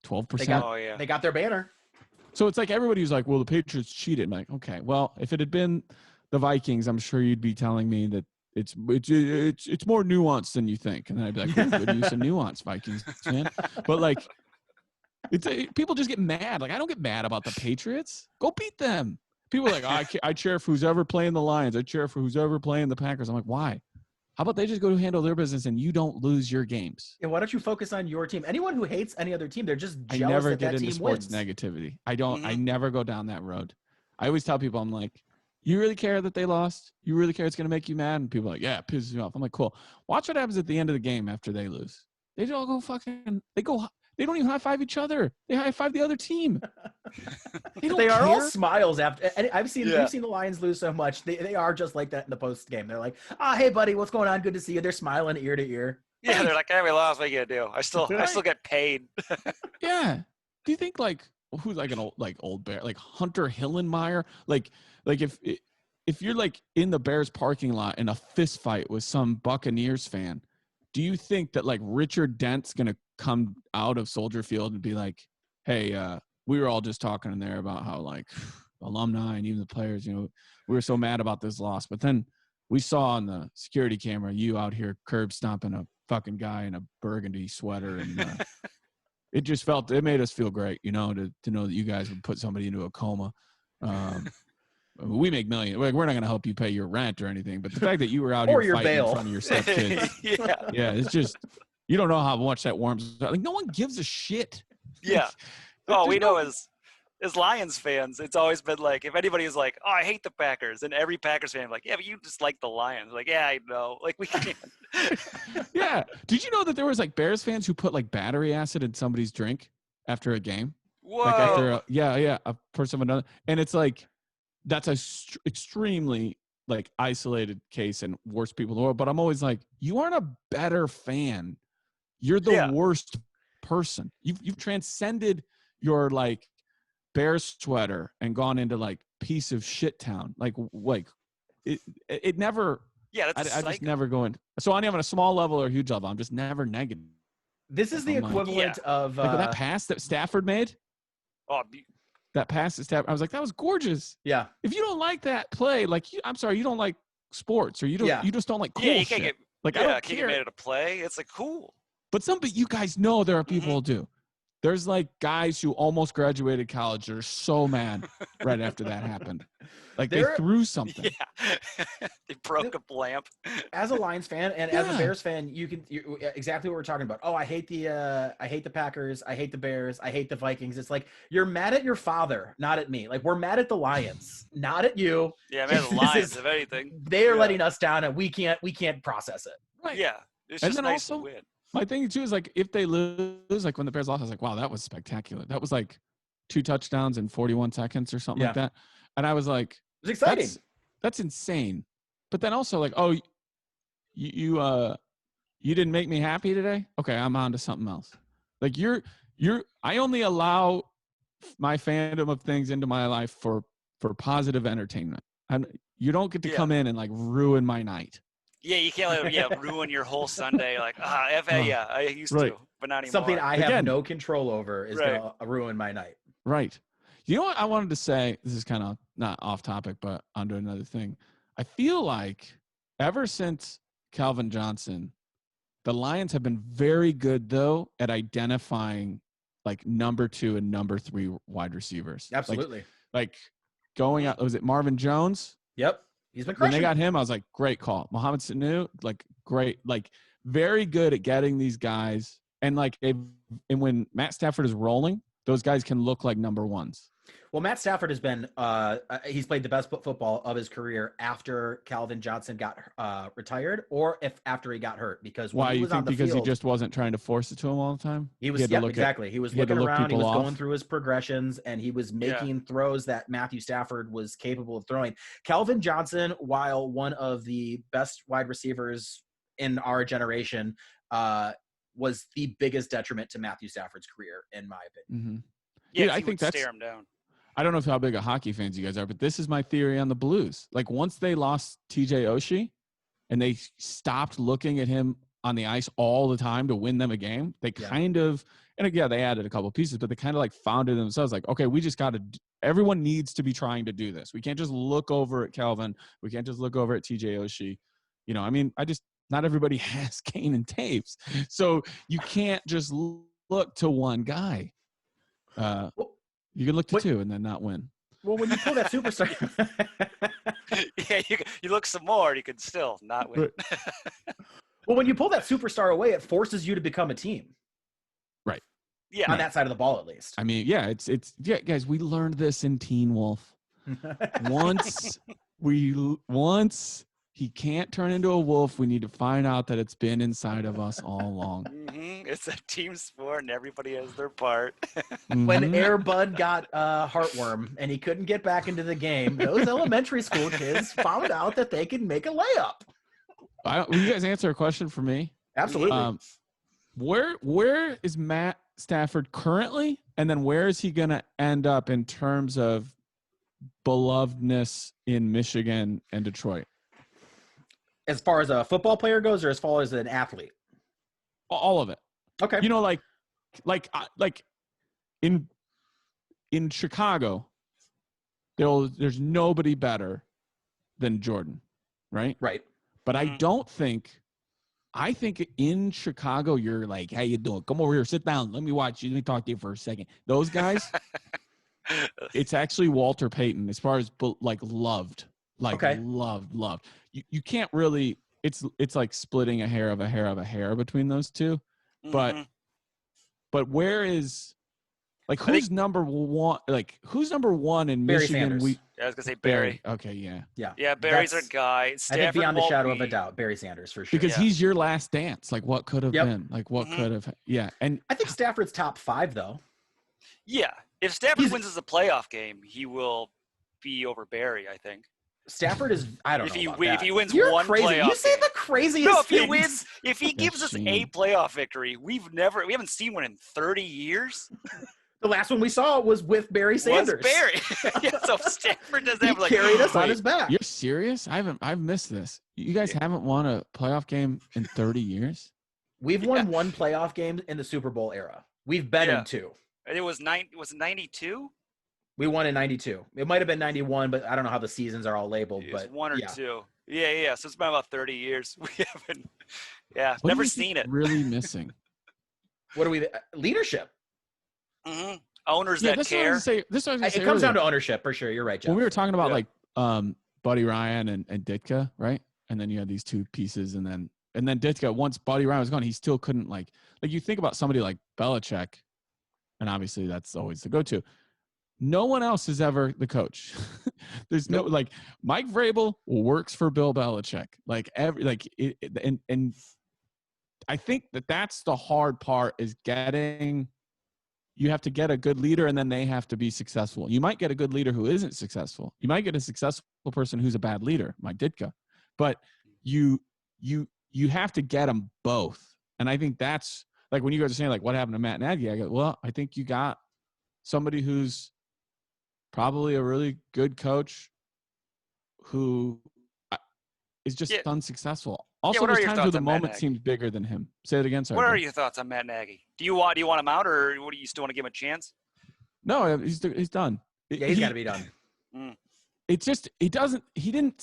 [SPEAKER 3] 12%?
[SPEAKER 2] They got their banner.
[SPEAKER 3] So it's like everybody who's like, well, the Patriots cheated. I'm like, okay, well, if it had been the Vikings, I'm sure you'd be telling me that it's more nuanced than you think. And then I'd be like, ooh, good use of nuance, Vikings fan. But like, people just get mad. Like, I don't get mad about the Patriots. Go beat them. People are like, oh, I cheer for who's ever playing the Lions. I cheer for who's ever playing the Packers. I'm like, why? How about they just go to handle their business and you don't lose your games?
[SPEAKER 2] Yeah, why don't you focus on your team? Anyone who hates any other team, they're just jealous
[SPEAKER 3] I never
[SPEAKER 2] that
[SPEAKER 3] get
[SPEAKER 2] that
[SPEAKER 3] into
[SPEAKER 2] team
[SPEAKER 3] sports
[SPEAKER 2] wins.
[SPEAKER 3] negativity. I don't. I never go down that road. I always tell people, I'm like, you really care that they lost? You really care it's going to make you mad? And people are like, yeah, it pisses me off. I'm like, cool. Watch what happens at the end of the game after they lose. They all go fucking. They don't even high five each other. They high five the other team.
[SPEAKER 2] They are all smiles after. We've seen the Lions lose so much. They are just like that in the post game. They're like, hey buddy, what's going on? Good to see you. They're smiling ear to ear.
[SPEAKER 1] Yeah, they're like, hey, we lost. What are you gonna do? I still get paid.
[SPEAKER 3] Yeah. Do you think like who's like an old bear, like Hunter Hillenmeyer, like if you're like in the Bears parking lot in a fist fight with some Buccaneers fan, do you think that like Richard Dent's gonna come out of Soldier Field and be like, hey, we were all just talking in there about how like alumni and even the players, we were so mad about this loss, but then we saw on the security camera you out here curb stomping a fucking guy in a burgundy sweater, and it made us feel great, to know that you guys would put somebody into a coma. We make millions. Like, we're not going to help you pay your rent or anything, but the fact that you were out here fighting
[SPEAKER 2] bail.
[SPEAKER 3] in front of your stepkids, yeah, it's just, you don't know how much that warms. Like, no one gives a shit.
[SPEAKER 1] Yeah. We know as Lions fans, it's always been like, if anybody is like, oh, I hate the Packers, and every Packers fan is like, yeah, but you just like the Lions. Like, yeah, I know. Like, we can't.
[SPEAKER 3] Yeah. Did you know that there was like Bears fans who put like battery acid in somebody's drink after a game?
[SPEAKER 1] Whoa.
[SPEAKER 3] Like after a person of another, and it's like, that's a extremely like isolated case and worst people in the world. But I'm always like, you aren't a better fan. You're the worst person. You've transcended your like Bears sweater and gone into like piece of shit town. Like it never. Yeah, that's I just never go in. So on even a small level or a huge level, I'm just never negative.
[SPEAKER 2] This is the equivalent of
[SPEAKER 3] like that pass that Stafford made.
[SPEAKER 1] Oh,
[SPEAKER 3] that pass to Stafford. I was like, that was gorgeous.
[SPEAKER 2] Yeah.
[SPEAKER 3] If you don't like that play, like I'm sorry, you don't like sports, or you just don't like cool
[SPEAKER 1] you
[SPEAKER 3] shit.
[SPEAKER 1] Can't
[SPEAKER 3] I don't care.
[SPEAKER 1] Get made at a play. It's like cool.
[SPEAKER 3] But you guys know there are people who do. There's like guys who almost graduated college that are so mad right after that happened. Like they threw something.
[SPEAKER 1] Yeah. They broke a lamp.
[SPEAKER 2] As a Lions fan and as a Bears fan, you exactly what we're talking about. Oh, I hate the Packers. I hate the Bears. I hate the Vikings. It's like, you're mad at your father, not at me. Like, we're mad at the Lions, not at you.
[SPEAKER 1] Yeah, mad at the Lions, if anything.
[SPEAKER 2] They are letting us down, and we can't process it.
[SPEAKER 1] Right. Yeah. It's just nice to win.
[SPEAKER 3] My thing too is like, if they lose, like when the Bears lost, I was like, wow, that was spectacular. That was like 2 touchdowns in 41 seconds or something like that. And I was like,
[SPEAKER 2] it was exciting.
[SPEAKER 3] That's insane. But then also like, oh, you didn't make me happy today? Okay, I'm on to something else. Like I only allow my fandom of things into my life for positive entertainment. You don't get to come in and like ruin my night.
[SPEAKER 1] Yeah, you can't let ruin your whole Sunday. Like, I used to, but not anymore.
[SPEAKER 2] Something I have no control over is going to ruin my night.
[SPEAKER 3] Right. You know what I wanted to say? This is kind of not off topic, but onto another thing. I feel like ever since Calvin Johnson, the Lions have been very good, though, at identifying like number 2 and number 3 wide receivers.
[SPEAKER 2] Absolutely.
[SPEAKER 3] Like going out, was it Marvin Jones?
[SPEAKER 2] Yep. He's been crushing.
[SPEAKER 3] When they got him, I was like, great call. Mohamed Sanu, like great, like very good at getting these guys. And like, and when Matt Stafford is rolling, those guys can look like number 1s.
[SPEAKER 2] Well, Matt Stafford has been he's played the best football of his career after Calvin Johnson got retired, or after he got hurt. Because
[SPEAKER 3] why you think because he just wasn't trying to force it to him all the time?
[SPEAKER 2] He was exactly. He was looking around. He was going through his progressions, and he was making throws that Matthew Stafford was capable of throwing. Calvin Johnson, while one of the best wide receivers in our generation, was the biggest detriment to Matthew Stafford's career, in my opinion.
[SPEAKER 3] Mm-hmm.
[SPEAKER 1] Yeah,
[SPEAKER 3] I think that's
[SPEAKER 1] stare him down.
[SPEAKER 3] I don't know how big of hockey fans you guys are, but this is my theory on the Blues. Like once they lost TJ Oshie and they stopped looking at him on the ice all the time to win them a game, they kind of, and again, they added a couple pieces, but they kind of like found it themselves. Like, okay, we just got to, everyone needs to be trying to do this. We can't just look over at Calvin. We can't just look over at TJ Oshie. You know, I mean, not everybody has Kane and Taves. So you can't just look to one guy. You can look to two and then not win.
[SPEAKER 2] Well, when you pull that superstar,
[SPEAKER 1] yeah, you look some more, you can still not win.
[SPEAKER 2] Well, when you pull that superstar away, it forces you to become a team.
[SPEAKER 3] Right.
[SPEAKER 1] Yeah.
[SPEAKER 2] On that side of the ball, at least.
[SPEAKER 3] I mean, yeah, it's guys, we learned this in Teen Wolf. Once he can't turn into a wolf, we need to find out that it's been inside of us all along.
[SPEAKER 1] It's a team sport and everybody has their part.
[SPEAKER 2] When Air Bud got heartworm and he couldn't get back into the game, those elementary school kids found out that they could make a layup.
[SPEAKER 3] Will you guys answer a question for me?
[SPEAKER 2] Absolutely.
[SPEAKER 3] Where is Matt Stafford currently? And then where is he going to end up in terms of belovedness in Michigan and Detroit?
[SPEAKER 2] As far as a football player goes, or as far as an athlete?
[SPEAKER 3] All of it.
[SPEAKER 2] Okay.
[SPEAKER 3] You know, like in Chicago, there's nobody better than Jordan, right?
[SPEAKER 2] Right.
[SPEAKER 3] But I think in Chicago, you're like, how you doing? Come over here, sit down. Let me watch you. Let me talk to you for a second. Those guys, it's actually Walter Payton as far as like loved. Like loved. You can't really. It's like splitting a hair of a hair of a hair between those two. But where is like who's number one? Like who's number one in
[SPEAKER 2] Barry
[SPEAKER 3] Michigan?
[SPEAKER 2] Sanders.
[SPEAKER 1] I was gonna say Barry.
[SPEAKER 3] Okay, yeah.
[SPEAKER 1] Yeah, Barry's our guy. Stafford
[SPEAKER 2] I think beyond the shadow of
[SPEAKER 1] be.
[SPEAKER 2] a doubt, Barry Sanders for sure.
[SPEAKER 3] Because he's your last dance. Like what could have been? Like what could have? Yeah, and
[SPEAKER 2] I think Stafford's top 5 though.
[SPEAKER 1] Yeah, if Stafford wins as a playoff game, he will be over Barry. I think.
[SPEAKER 2] Stafford is. I don't know.
[SPEAKER 1] If he wins
[SPEAKER 2] You're
[SPEAKER 1] one
[SPEAKER 2] crazy.
[SPEAKER 1] playoff,
[SPEAKER 2] You say the craziest.
[SPEAKER 1] No, if he
[SPEAKER 2] things.
[SPEAKER 1] wins, if he gives us a playoff victory, we haven't seen one in 30 years.
[SPEAKER 2] The last one we saw was with Barry Sanders.
[SPEAKER 1] Was Barry? Yeah, so Stafford doesn't have like
[SPEAKER 2] carried us on his back.
[SPEAKER 3] You're serious? I've missed this. You guys haven't won a playoff game in 30 years?
[SPEAKER 2] We've won one playoff game in the Super Bowl era. We've been in 2.
[SPEAKER 1] It was 92.
[SPEAKER 2] We won in 92. It might have been 91, but I don't know how the seasons are all labeled. But
[SPEAKER 1] 1 or 2. Yeah. So it's been about 30 years. We haven't. Yeah,
[SPEAKER 3] what
[SPEAKER 1] never seen it.
[SPEAKER 3] Really missing.
[SPEAKER 2] What are we? Leadership.
[SPEAKER 1] Owners that care.
[SPEAKER 2] It comes down to ownership for sure. You're right, Jeff.
[SPEAKER 3] When we were talking about like Buddy Ryan and Ditka, right? And then you had these two pieces, and then Ditka, once Buddy Ryan was gone, he still couldn't like you think about somebody like Belichick, and obviously that's always the go-to. No one else is ever the coach. There's no like Mike Vrabel works for Bill Belichick. And I think that's the hard part is you have to get a good leader and then they have to be successful. You might get a good leader who isn't successful. You might get a successful person who's a bad leader, Mike Ditka, but you have to get them both. And I think that's like when you guys are saying like what happened to Matt Nagy, I go, well, I think you got somebody who's probably a really good coach who is just unsuccessful. Also, there's times where the moment seems bigger than him. Say it again, sorry.
[SPEAKER 1] What are your thoughts on Matt Nagy? Do you want him out, or do you still want to give him a chance?
[SPEAKER 3] No, he's done.
[SPEAKER 2] Yeah, he's got to be done.
[SPEAKER 3] It's just he didn't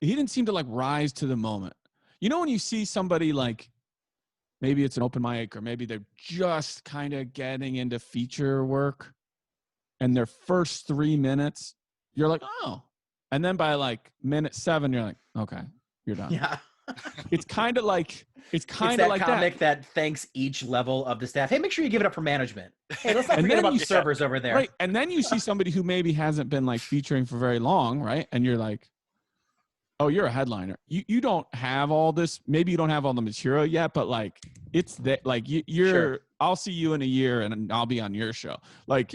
[SPEAKER 3] seem to like rise to the moment. You know when you see somebody like maybe it's an open mic or maybe they're just kind of getting into feature work, and their first 3 minutes, you're like, oh. And then by like minute 7, you're like, okay, you're done.
[SPEAKER 2] Yeah.
[SPEAKER 3] It's kind of like
[SPEAKER 2] that comic that thanks each level of the staff. Hey, make sure you give it up for management. Hey, let's not forget about the servers over there.
[SPEAKER 3] Right. And then you see somebody who maybe hasn't been like featuring for very long, right? And you're like, oh, you're a headliner. You don't have all this. Maybe you don't have all the material yet, but like it's that like you're. Sure. I'll see you in a year and I'll be on your show. Like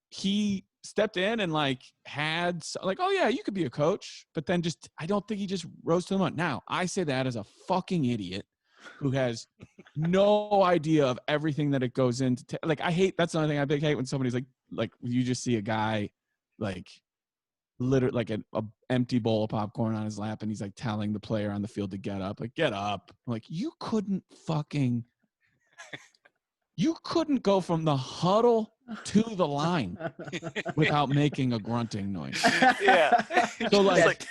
[SPEAKER 3] he stepped in and like had like, oh yeah, you could be a coach, but then just I don't think he just rose to the moment. Now I say that as a fucking idiot who has no idea of everything that it goes into. Like I hate that's another thing I hate when somebody's like you just see a guy like literally like an empty bowl of popcorn on his lap and he's like telling the player on the field to get up. Like get up. Like you couldn't go from the huddle to the line without making a grunting noise.
[SPEAKER 1] Yeah.
[SPEAKER 3] So like,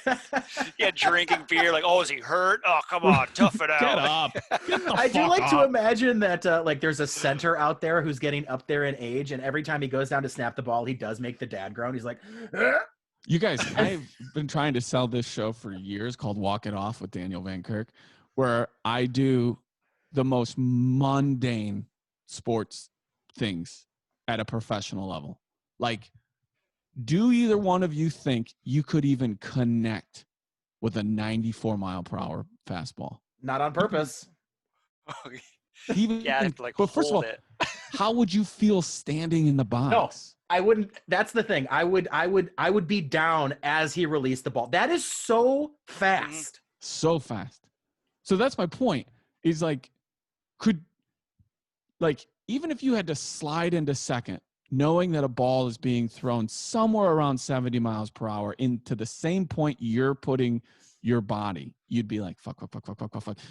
[SPEAKER 1] yeah, drinking beer. Like, oh, is he hurt? Oh, come on, tough it out.
[SPEAKER 3] get up. Get the
[SPEAKER 2] I do
[SPEAKER 3] fuck
[SPEAKER 2] like to
[SPEAKER 3] up.
[SPEAKER 2] imagine that like there's a center out there who's getting up there in age, and every time he goes down to snap the ball, he does make the dad groan. He's like,
[SPEAKER 3] You guys, I've been trying to sell this show for years called Walk It Off with Daniel Van Kirk, where I do the most mundane sports things at a professional level. Like, do either one of you think you could even connect with a 94 mile per hour fastball?
[SPEAKER 2] not on purpose.
[SPEAKER 3] Even,
[SPEAKER 1] Yeah, like,
[SPEAKER 3] but first of all,
[SPEAKER 1] hold it.
[SPEAKER 3] how would you feel standing in the box?
[SPEAKER 2] I wouldn't. That's the thing. I would be down as he released the ball. That is so fast.
[SPEAKER 3] So fast. So that's my point. Is like, even if you had to slide into second, knowing that a ball is being thrown somewhere around 70 miles per hour into the same point you're putting your body, you'd be like, fuck,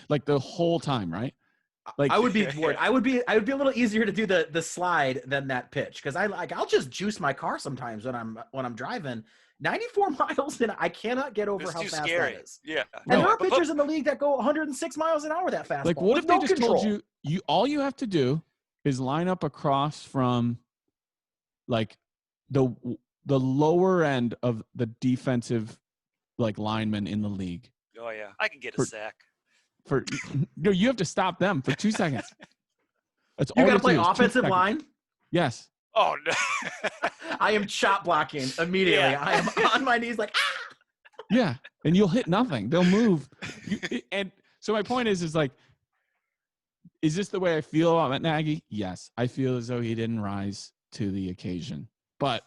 [SPEAKER 3] like the whole time, right? Like,
[SPEAKER 2] I would be worried. I would be a little easier to do the slide than that pitch, because I'll just juice my car sometimes when I'm driving. 94 miles an hour, I cannot get over
[SPEAKER 1] It's
[SPEAKER 2] how
[SPEAKER 1] too
[SPEAKER 2] fast
[SPEAKER 1] scary.
[SPEAKER 2] that is.
[SPEAKER 1] Yeah.
[SPEAKER 2] And there are pitchers in the league that go 106 miles an hour that fast.
[SPEAKER 3] like, what if they
[SPEAKER 2] no
[SPEAKER 3] just
[SPEAKER 2] control.
[SPEAKER 3] told you all you have to do is line up across from like the lower end of the defensive like linemen in the league.
[SPEAKER 1] Oh yeah, I can get a sack.
[SPEAKER 3] No, you have to stop them for 2 seconds. That's
[SPEAKER 2] You
[SPEAKER 3] all
[SPEAKER 2] got to play
[SPEAKER 3] do is 2
[SPEAKER 2] offensive
[SPEAKER 3] seconds.
[SPEAKER 2] line.
[SPEAKER 1] Oh
[SPEAKER 3] Yes.
[SPEAKER 1] no.
[SPEAKER 2] I am chop blocking immediately.
[SPEAKER 1] Yeah.
[SPEAKER 2] I am on my knees like, ah!
[SPEAKER 3] Yeah, and you'll hit nothing. They'll move. And so my point is like, is this the way I feel about Matt Nagy? Yes, I feel as though he didn't rise to the occasion. But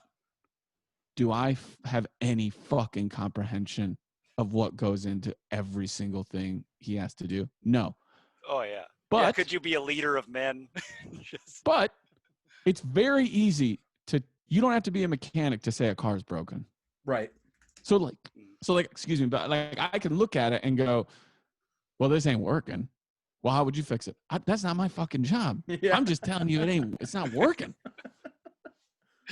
[SPEAKER 3] do I have any fucking comprehension of what goes into every single thing he has to do? No.
[SPEAKER 1] Oh yeah.
[SPEAKER 3] But
[SPEAKER 1] yeah, could you be a leader of men?
[SPEAKER 3] But it's very easy to. You don't have to be a mechanic to say a car's broken.
[SPEAKER 2] Right.
[SPEAKER 3] So like, excuse me, but like I can look at it and go, well, this ain't working. Well, how would you fix it? That's not my fucking job.
[SPEAKER 2] Yeah.
[SPEAKER 3] I'm just telling you it's not working.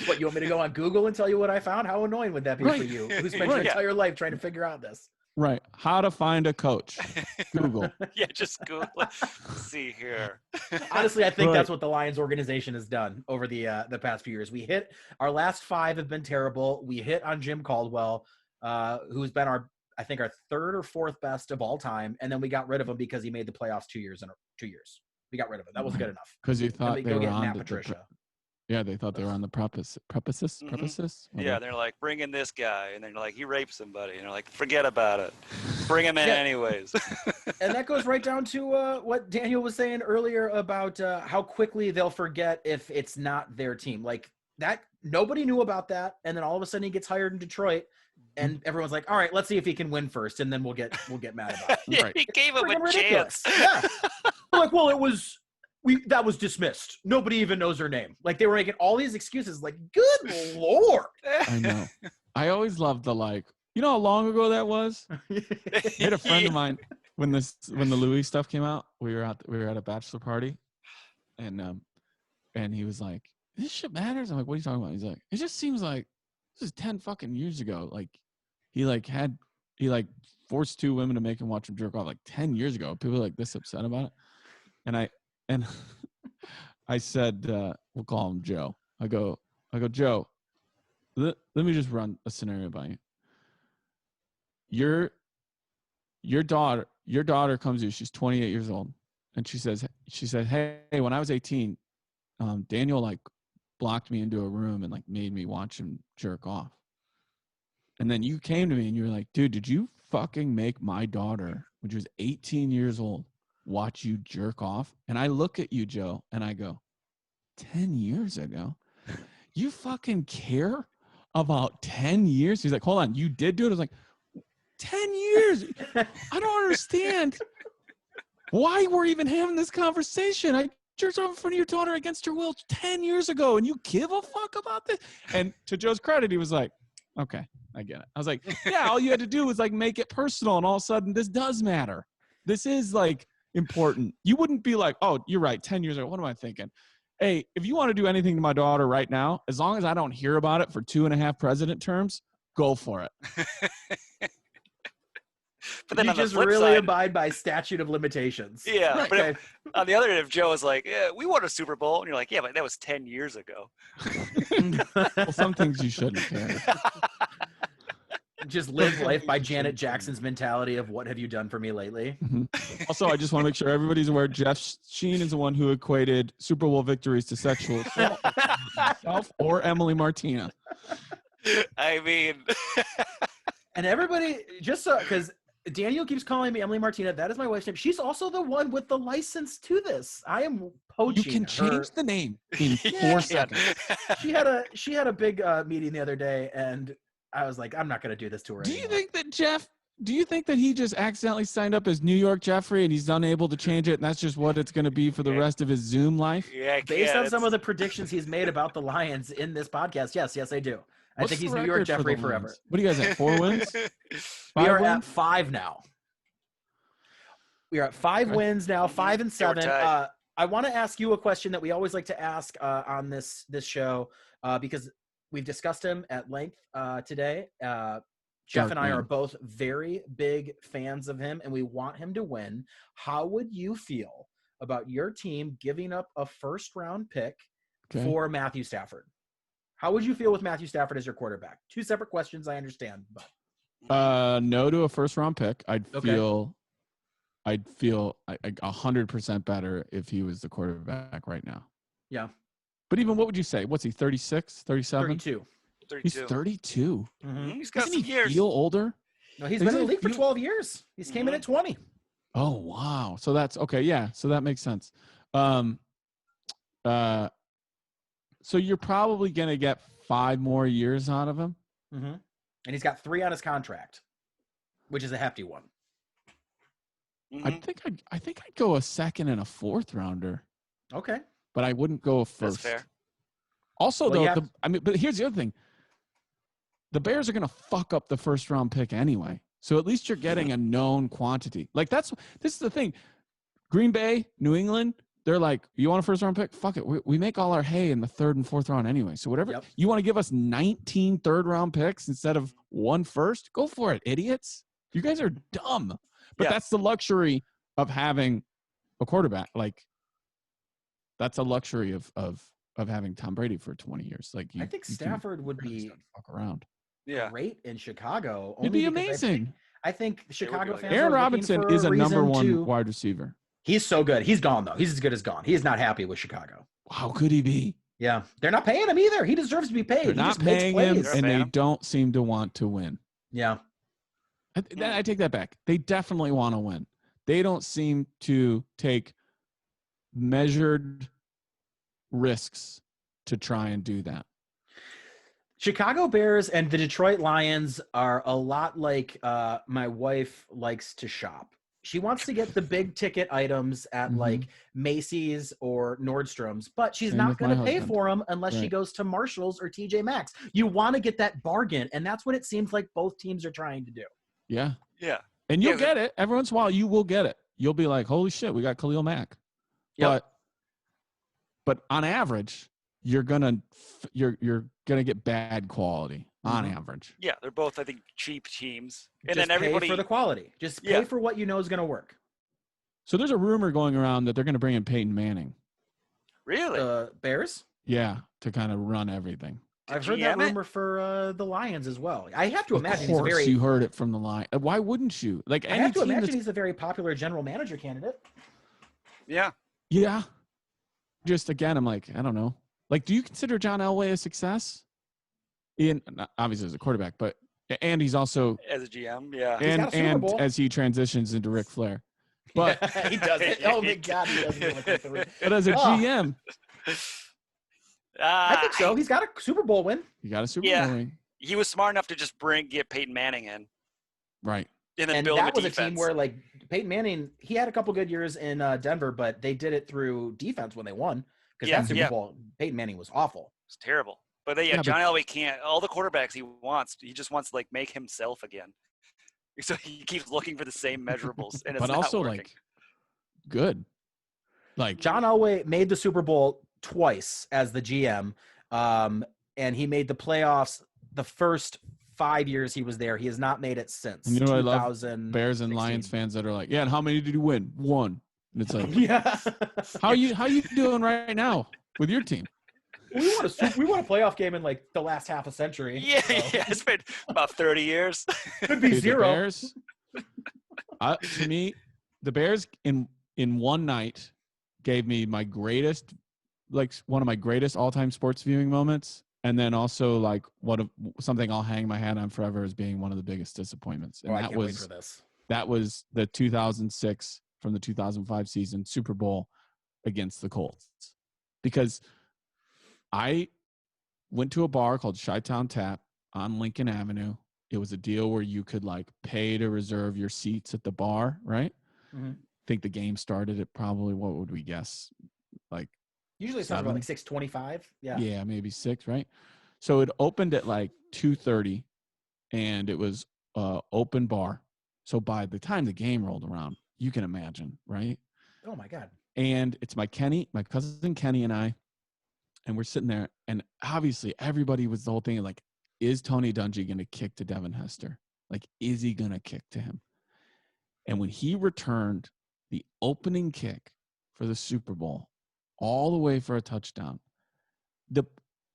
[SPEAKER 2] What, you want me to go on Google and tell you what I found? How annoying would that be for you? Who spent your entire life trying to figure out this?
[SPEAKER 3] Right. How to find a coach. Google.
[SPEAKER 1] Yeah, just Google. Let's see here.
[SPEAKER 2] Honestly, I think
[SPEAKER 3] Right.
[SPEAKER 2] that's what the Lions organization has done over the past few years. We hit our last 5 have been terrible. We hit on Jim Caldwell, who's been our third or fourth best of all time, and then we got rid of him because he made the playoffs 2 years. We got rid of him. That wasn't good enough.
[SPEAKER 3] Because you thought they
[SPEAKER 2] go
[SPEAKER 3] were
[SPEAKER 2] get
[SPEAKER 3] on
[SPEAKER 2] Matt
[SPEAKER 3] the
[SPEAKER 2] Patricia.
[SPEAKER 3] yeah, they thought they were on the prepuces.
[SPEAKER 1] Yeah, they're like, bring in this guy, and they're like, he raped somebody, and they're like, forget about it, bring him in anyways.
[SPEAKER 2] And that goes right down to what Daniel was saying earlier about how quickly they'll forget if it's not their team. Like that, nobody knew about that, and then all of a sudden he gets hired in Detroit, and everyone's like, all right, let's see if he can win first, and then we'll get mad about it.
[SPEAKER 1] Yeah,
[SPEAKER 3] Right.
[SPEAKER 1] he gave him
[SPEAKER 2] Freaking
[SPEAKER 1] a chance.
[SPEAKER 2] Yeah. They're like, well, that was dismissed. Nobody even knows her name. Like they were making all these excuses. Like, good Lord.
[SPEAKER 3] I know. I always loved the like. You know how long ago that was? I had a friend of mine when the Louis stuff came out. We were at a bachelor party, and he was like, "This shit matters." I'm like, "What are you talking about?" He's like, "It just seems like this is 10 fucking years ago. Like he forced 2 women to make him watch him jerk off like 10 years ago. People are like this upset about it." And I said, we'll call him Joe. I go, Joe, let me just run a scenario by you. Your daughter comes to you. She's 28 years old. And she said, hey, when I was 18, Daniel like blocked me into a room and like made me watch him jerk off. And then you came to me and you were like, dude, did you fucking make my daughter, when she was 18 years old, watch you jerk off? And I look at you, Joe, and I go, 10 years ago? You fucking care about 10 years? He's like, hold on, you did do it? I was like, 10 years? I don't understand why we're even having this conversation. I jerked off in front of your daughter against her will 10 years ago, and you give a fuck about this? And to Joe's credit, he was like, okay, I get it. I was like, yeah, all you had to do was like make it personal, and all of a sudden this does matter. This is like important. You wouldn't be like, oh, you're right, 10 years ago, what am I thinking? hey, if you want to do anything to my daughter right now, as long as I don't hear about it for 2.5 president terms, go for it.
[SPEAKER 1] But then
[SPEAKER 2] you
[SPEAKER 1] on the
[SPEAKER 2] just
[SPEAKER 1] flip
[SPEAKER 2] really
[SPEAKER 1] side,
[SPEAKER 2] abide by statute of limitations.
[SPEAKER 1] yeah.
[SPEAKER 3] Right.
[SPEAKER 1] But
[SPEAKER 2] Okay.
[SPEAKER 1] on the other end, if Joe was like, yeah, we won a Super Bowl, and you're like, yeah, but that was 10 years ago.
[SPEAKER 3] Well, some things you shouldn't care.
[SPEAKER 2] Just live life by Janet Jackson's mentality of what have you done for me lately?
[SPEAKER 3] Mm-hmm. Also, I just want to make sure everybody's aware Jeff Scheen is the one who equated Super Bowl victories to sexual assault, himself or Emily Martina.
[SPEAKER 1] I mean,
[SPEAKER 2] and everybody just so because Daniel keeps calling me Emily Martina. That is my wife's name. She's also the one with the license to this. I am poaching.
[SPEAKER 3] You can change the name in
[SPEAKER 1] Yeah,
[SPEAKER 3] 4 seconds.
[SPEAKER 2] She had a big meeting the other day, and I was like, I'm not going to do this to her.
[SPEAKER 3] Do you think that he just accidentally signed up as New York Jeffrey and he's unable to change it, and that's just what it's going to be for the rest of his Zoom life?
[SPEAKER 1] Yeah,
[SPEAKER 2] Based on some of the predictions he's made about the Lions in this podcast, yes, I do. I think he's New York Jeffrey forever.
[SPEAKER 3] What do you guys have? 4 wins?
[SPEAKER 2] We are at 5 now. We are at 5 wins now, 5 and 7. I want to ask you a question that we always like to ask on this show because we've discussed him at length today. Jeff and I are both very big fans of him, and we want him to win. How would you feel about your team giving up a first-round pick for Matthew Stafford? How would you feel with Matthew Stafford as your quarterback? 2 separate questions, I understand. But
[SPEAKER 3] no to a first-round pick. I'd feel 100% better if he was the quarterback right now.
[SPEAKER 2] Yeah.
[SPEAKER 3] But even what would you say? What's he, 36, 37?
[SPEAKER 2] 32.
[SPEAKER 3] He's 32.
[SPEAKER 2] Mm-hmm.
[SPEAKER 1] He's got
[SPEAKER 3] Doesn't
[SPEAKER 1] some
[SPEAKER 3] he
[SPEAKER 1] years.
[SPEAKER 3] feel older?
[SPEAKER 2] No, he's been in the league for 12 years. He's came in at 20.
[SPEAKER 3] Oh, wow. So that's okay. Yeah. So that makes sense. So you're probably going to get 5 more years out of him.
[SPEAKER 2] Mm-hmm. And he's got 3 on his contract, which is a hefty one.
[SPEAKER 3] Mm-hmm. I think I'd go a 2nd and a 4th rounder.
[SPEAKER 2] Okay.
[SPEAKER 3] But I wouldn't go a first.
[SPEAKER 1] That's fair.
[SPEAKER 3] Also, but here's the other thing. The Bears are going to fuck up the first round pick anyway. So at least you're getting a known quantity. Like this is the thing. Green Bay, New England, they're like, you want a first round pick? Fuck it. We make all our hay in the 3rd and 4th round anyway. So whatever you want to give us 19 third round picks instead of 1 first, go for it, idiots. You guys are dumb. But that's the luxury of having a quarterback. Like that's a luxury of having Tom Brady for 20 years. Like
[SPEAKER 2] I think Stafford would be
[SPEAKER 3] fuck around.
[SPEAKER 2] Great in Chicago.
[SPEAKER 3] It'd be amazing.
[SPEAKER 2] I think Chicago fans.
[SPEAKER 3] Aaron Robinson is a number 1 wide receiver.
[SPEAKER 2] He's so good. He's gone though. He's as good as gone. He is not happy with Chicago.
[SPEAKER 3] How could he be?
[SPEAKER 2] Yeah, they're not paying him either. He deserves to be paid.
[SPEAKER 3] They're not paying him, and they don't seem to want to win.
[SPEAKER 2] Yeah.
[SPEAKER 3] I take that back. They definitely want to win. They don't seem to take measured risks to try and do that.
[SPEAKER 2] Chicago Bears and the Detroit Lions are a lot like my wife likes to shop. She wants to get the big ticket items at like Macy's or Nordstrom's, but she's not going to pay for them unless she goes to Marshall's or TJ Maxx. You want to get that bargain, and that's what it seems like both teams are trying to do.
[SPEAKER 3] Yeah.
[SPEAKER 1] Yeah.
[SPEAKER 3] And you'll get it. Every once in a while, you will get it. You'll be like, holy shit, we got Khalil Mack. Yep. But on average, you're gonna get bad quality on average.
[SPEAKER 1] Yeah, they're both, I think, cheap teams. And
[SPEAKER 2] just
[SPEAKER 1] then everybody
[SPEAKER 2] pay for the quality. Just pay for what you know is going to work.
[SPEAKER 3] So there's a rumor going around that they're going to bring in Peyton Manning.
[SPEAKER 1] Really?
[SPEAKER 2] Bears?
[SPEAKER 3] Yeah, to kind of run everything.
[SPEAKER 2] I've heard that rumor for the Lions as well. I have to imagine
[SPEAKER 3] he's very. You heard it from the Lions. Why wouldn't you? Like,
[SPEAKER 2] I have to imagine he's a very popular general manager candidate.
[SPEAKER 1] Yeah.
[SPEAKER 3] Yeah. Just again, I'm like, I don't know. Like, do you consider John Elway a success? Obviously as a quarterback, and he's also
[SPEAKER 1] as a GM, yeah,
[SPEAKER 3] and as he transitions into Ric Flair, but
[SPEAKER 2] he does it. Oh my God, he does it.
[SPEAKER 3] But as a GM,
[SPEAKER 2] I think so. He's got a Super Bowl win.
[SPEAKER 3] You got a Super Bowl win.
[SPEAKER 1] He was smart enough to just get Peyton Manning in,
[SPEAKER 3] right?
[SPEAKER 1] And then build
[SPEAKER 2] that was
[SPEAKER 1] defense.
[SPEAKER 2] A team where like Peyton Manning, he had a couple good years in Denver, but they did it through defense when they won. Because that Super Bowl, Peyton Manning was awful.
[SPEAKER 1] It's terrible. But John Elway can't. All the quarterbacks he just wants to like make himself again. So he keeps looking for the same measurables, and it's
[SPEAKER 3] but
[SPEAKER 1] not
[SPEAKER 3] also
[SPEAKER 1] working.
[SPEAKER 3] like good. Like
[SPEAKER 2] John Elway made the Super Bowl twice as the GM, and he made the playoffs the first 5 years he was there. He has not made it since.
[SPEAKER 3] And you know what I love?
[SPEAKER 2] 2016.
[SPEAKER 3] Bears and Lions fans that are like, yeah, and how many did you win? 1. And it's like,
[SPEAKER 2] Yeah.
[SPEAKER 3] how you doing right now with your team?
[SPEAKER 2] We won a playoff game in like the last half a century.
[SPEAKER 1] Yeah,
[SPEAKER 2] so.
[SPEAKER 1] yeah, it's been about 30 years.
[SPEAKER 2] Could be
[SPEAKER 3] Dude,
[SPEAKER 2] 0.
[SPEAKER 3] The Bears, to me, the Bears in one night gave me my greatest, like one of my greatest all-time sports viewing moments, and then also like something I'll hang my hat on forever as being one of the biggest disappointments. And
[SPEAKER 2] I can't wait for this.
[SPEAKER 3] That was the 2006 from the 2005 season Super Bowl against the Colts, because I went to a bar called Chi-Town Tap on Lincoln Avenue. It was a deal where you could like pay to reserve your seats at the bar, right?
[SPEAKER 2] Mm-hmm.
[SPEAKER 3] I think the game started at probably, what would we guess? Like
[SPEAKER 2] usually something about like 6:25. Yeah.
[SPEAKER 3] Yeah, maybe 6, right? So it opened at like 2:30 and it was open bar. So by the time the game rolled around, you can imagine, right?
[SPEAKER 2] Oh my God.
[SPEAKER 3] And it's my cousin Kenny and I, and we're sitting there, and obviously everybody was the whole thing like, is Tony Dungy going to kick to Devin Hester? Like, is he going to kick to him? And when he returned the opening kick for the Super Bowl, all the way for a touchdown,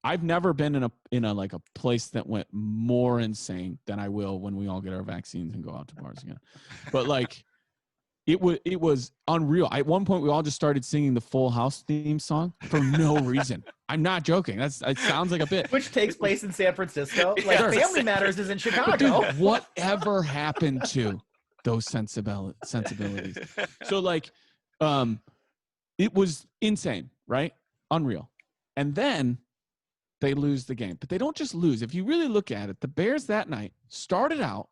[SPEAKER 3] I've never been in a like a place that went more insane than I will when we all get our vaccines and go out to bars again. But like, it was unreal. At one point, we all just started singing the Full House theme song for no reason. I'm not joking. It sounds like a bit.
[SPEAKER 2] Which takes place in San Francisco. Like
[SPEAKER 3] Sure.
[SPEAKER 2] Family Matters is in Chicago.
[SPEAKER 3] But dude, whatever happened to those sensibilities? So like, it was insane, right? Unreal. And then they lose the game. But they don't just lose. If you really look at it, the Bears that night started out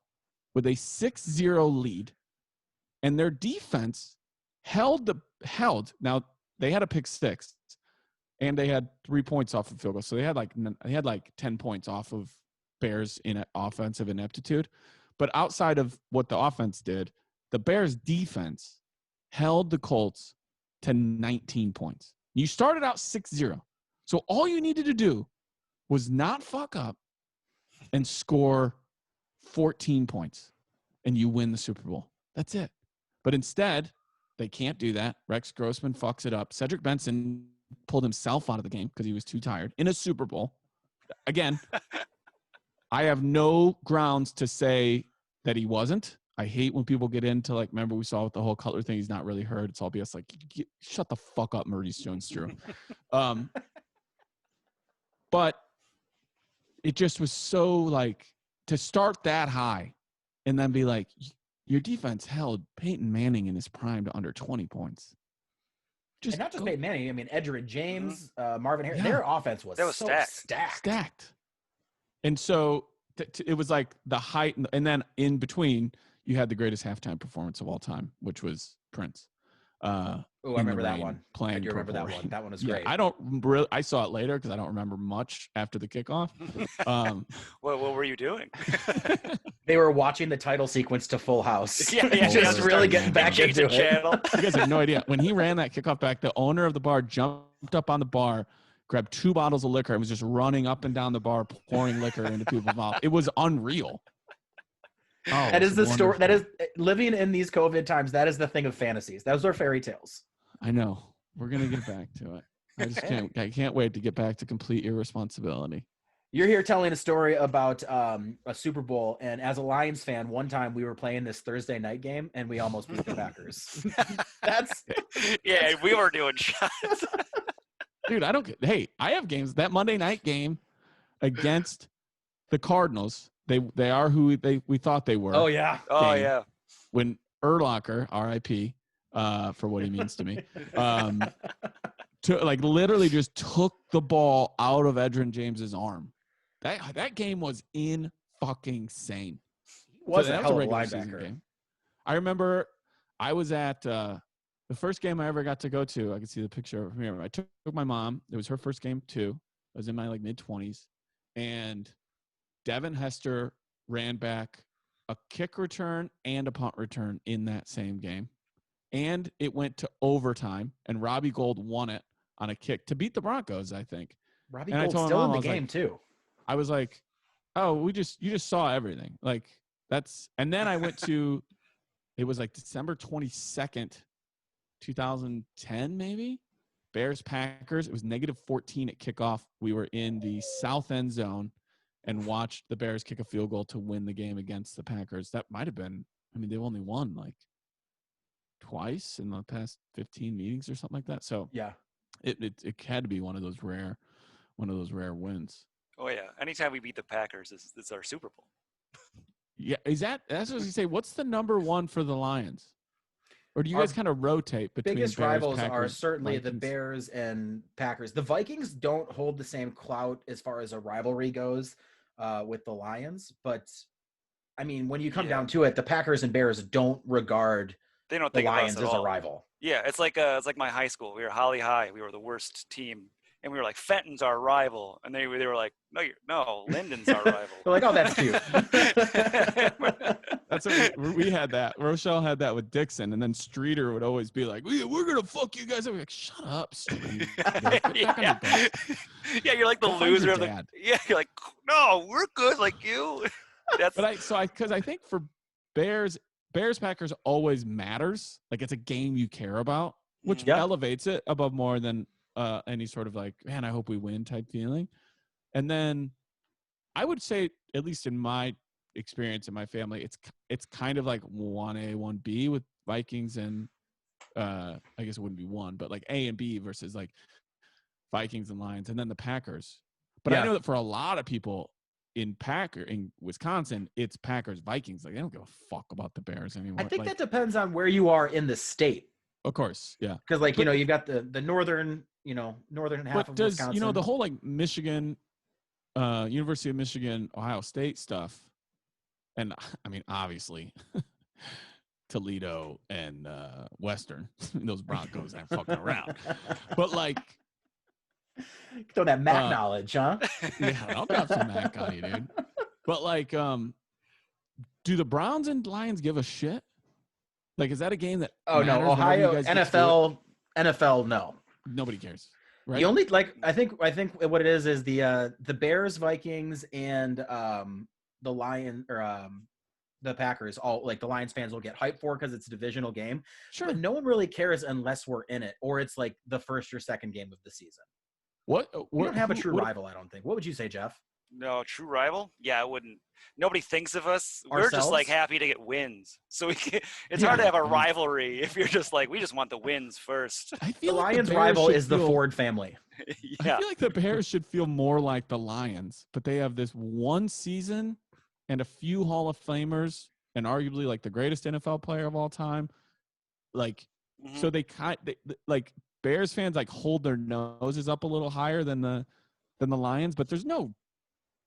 [SPEAKER 3] with a 6-0 lead, and their defense held. Now, they had a pick 6, and they had 3 points off of field goal. So they had like 10 points off of Bears in offensive ineptitude. But outside of what the offense did, the Bears defense held the Colts to 19 points. You started out 6-0. So all you needed to do was not fuck up and score 14 points, and you win the Super Bowl. That's it. But instead, they can't do that. Rex Grossman fucks it up. Cedric Benson pulled himself out of the game because he was too tired in a Super Bowl. Again, I have no grounds to say that he wasn't. I hate when people get into, like, remember we saw with the whole Cutler thing, he's not really hurt. It's all BS. Like, shut the fuck up, Maurice Jones-Drew. But it just was so, like, to start that high and then be like, your defense held Peyton Manning in his prime to under 20 points.
[SPEAKER 2] And not just Peyton Manning. I mean, Edgerrin James, Marvin Harris. Yeah. Their offense was so stacked.
[SPEAKER 3] And so it was like the height. And then in between, you had the greatest halftime performance of all time, which was Prince.
[SPEAKER 2] I remember that one.
[SPEAKER 3] Playing
[SPEAKER 2] I do remember that one. That one was great.
[SPEAKER 3] I saw it later because I don't remember much after the kickoff.
[SPEAKER 1] What were you doing?
[SPEAKER 2] They were watching the title sequence to Full House.
[SPEAKER 1] Yeah,
[SPEAKER 2] just really getting back into it.
[SPEAKER 1] Channel.
[SPEAKER 3] You guys have no idea. When he ran that kickoff back, the owner of the bar jumped up on the bar, grabbed 2 bottles of liquor, and was just running up and down the bar, pouring liquor into people's mouths. It was unreal. Oh,
[SPEAKER 2] that is the story. That is living in these COVID times. That is the thing of fantasies. Those are fairy tales.
[SPEAKER 3] I know. We're gonna get back to it. I just can't. I can't wait to get back to complete irresponsibility.
[SPEAKER 2] You're here telling a story about a Super Bowl, and as a Lions fan, one time we were playing this Thursday night game, and we almost beat the Packers.
[SPEAKER 1] We were doing shots.
[SPEAKER 3] Dude, I don't. Hey, I have games. That Monday night game against the Cardinals. They are who we thought they were.
[SPEAKER 2] Oh yeah.
[SPEAKER 1] Oh yeah.
[SPEAKER 3] When Urlacher, R.I.P. For what he means to me, literally just took the ball out of Edgerrin James's arm. That game was fucking insane.
[SPEAKER 2] Was a hell of a linebacker
[SPEAKER 3] game. I remember I was at the first game I ever got to go to. I can see the picture from here. I took my mom. It was her first game too. I was in my mid-20s, and Devin Hester ran back a kick return and a punt return in that same game. And it went to overtime, and Robbie Gould won it on a kick to beat the Broncos, I think.
[SPEAKER 2] Robbie
[SPEAKER 3] And I
[SPEAKER 2] Gold's
[SPEAKER 3] told my
[SPEAKER 2] still
[SPEAKER 3] mom,
[SPEAKER 2] in the
[SPEAKER 3] I was
[SPEAKER 2] game
[SPEAKER 3] like,
[SPEAKER 2] too.
[SPEAKER 3] I was like, oh, you just saw everything. Like and then I went to, it was like December 22nd, 2010, maybe. Bears Packers. It was -14 at kickoff. We were in the south end zone and watched the Bears kick a field goal to win the game against the Packers. That might have been, I mean, they've only won like twice in the past 15 meetings or something like that. So
[SPEAKER 2] yeah,
[SPEAKER 3] it had to be one of those rare wins.
[SPEAKER 1] Oh yeah. Anytime we beat the Packers, it's our Super Bowl.
[SPEAKER 3] Yeah, that's what I was gonna say. What's the number one for the Lions? Or do you guys kind of rotate between
[SPEAKER 2] biggest
[SPEAKER 3] Bears,
[SPEAKER 2] rivals
[SPEAKER 3] Packers,
[SPEAKER 2] are certainly
[SPEAKER 3] Vikings?
[SPEAKER 2] the Bears and Packers. The Vikings don't hold the same clout as far as a rivalry goes with the Lions, but I mean, when you come down to it, the Packers and Bears don't regard
[SPEAKER 1] They don't
[SPEAKER 2] the
[SPEAKER 1] think
[SPEAKER 2] Lions
[SPEAKER 1] of us
[SPEAKER 2] as
[SPEAKER 1] at
[SPEAKER 2] a
[SPEAKER 1] all.
[SPEAKER 2] rival.
[SPEAKER 1] Yeah, it's like my high school. We were Holly High. We were the worst team, and we were like, Fenton's our rival, and they were like, no, Linden's our rival.
[SPEAKER 2] They're like, oh, that's cute.
[SPEAKER 3] That's what we had that. Rochelle had that with Dixon, and then Streeter would always be like, "We're gonna fuck you guys." I'm like, "Shut up, Streeter."
[SPEAKER 1] Yeah, you're like the
[SPEAKER 3] Go find
[SPEAKER 1] loser
[SPEAKER 3] your
[SPEAKER 1] of the.
[SPEAKER 3] dad.
[SPEAKER 1] Yeah, you're like, no, we're good like you. That's
[SPEAKER 3] Because I think for Bears Packers always matters. Like it's a game you care about, which elevates it above more than any sort of like, man, I hope we win type feeling. And then I would say, at least in my experience in my family, it's kind of like 1A, 1B with Vikings and I guess it wouldn't be one, but like A and B versus like Vikings and Lions, and then the Packers. But I know that for a lot of people in Wisconsin, it's Packers Vikings. Like they don't give a fuck about the Bears anymore.
[SPEAKER 2] I think
[SPEAKER 3] like,
[SPEAKER 2] that depends on where you are in the state.
[SPEAKER 3] Of course, yeah.
[SPEAKER 2] Because like you've got the northern half of Wisconsin.
[SPEAKER 3] The whole like Michigan, University of Michigan, Ohio State stuff, and I mean obviously Toledo and Western, those Broncos ain't fucking around. But like,
[SPEAKER 2] don't have MAC knowledge, huh?
[SPEAKER 3] Yeah, I'll drop some MAC on you, dude. But like, do the Browns and Lions give a shit? Like, is that a game that?
[SPEAKER 2] Oh no, Ohio NFL, no.
[SPEAKER 3] Nobody cares. Right?
[SPEAKER 2] The only I think what it is the Bears, Vikings, and the Lion or the Packers. All like the Lions fans will get hyped for because it's a divisional game.
[SPEAKER 3] Sure,
[SPEAKER 2] but no one really cares unless we're in it or it's like the first or second game of the season. We don't have a true rival, I don't think. What would you say, Jeff?
[SPEAKER 1] No, true rival? Yeah, I wouldn't. Nobody thinks of us.
[SPEAKER 2] Ourselves?
[SPEAKER 1] We're just like happy to get wins. So it's hard to have a rivalry if you're just like, we just want the wins first.
[SPEAKER 3] I feel
[SPEAKER 2] the
[SPEAKER 3] like
[SPEAKER 2] Lions' rival is the Ford family.
[SPEAKER 3] I feel like the Bears should feel more like the Lions, but they have this one season and a few Hall of Famers and arguably like the greatest NFL player of all time. Like, so they like Bears fans like hold their noses up a little higher than the Lions, but there's no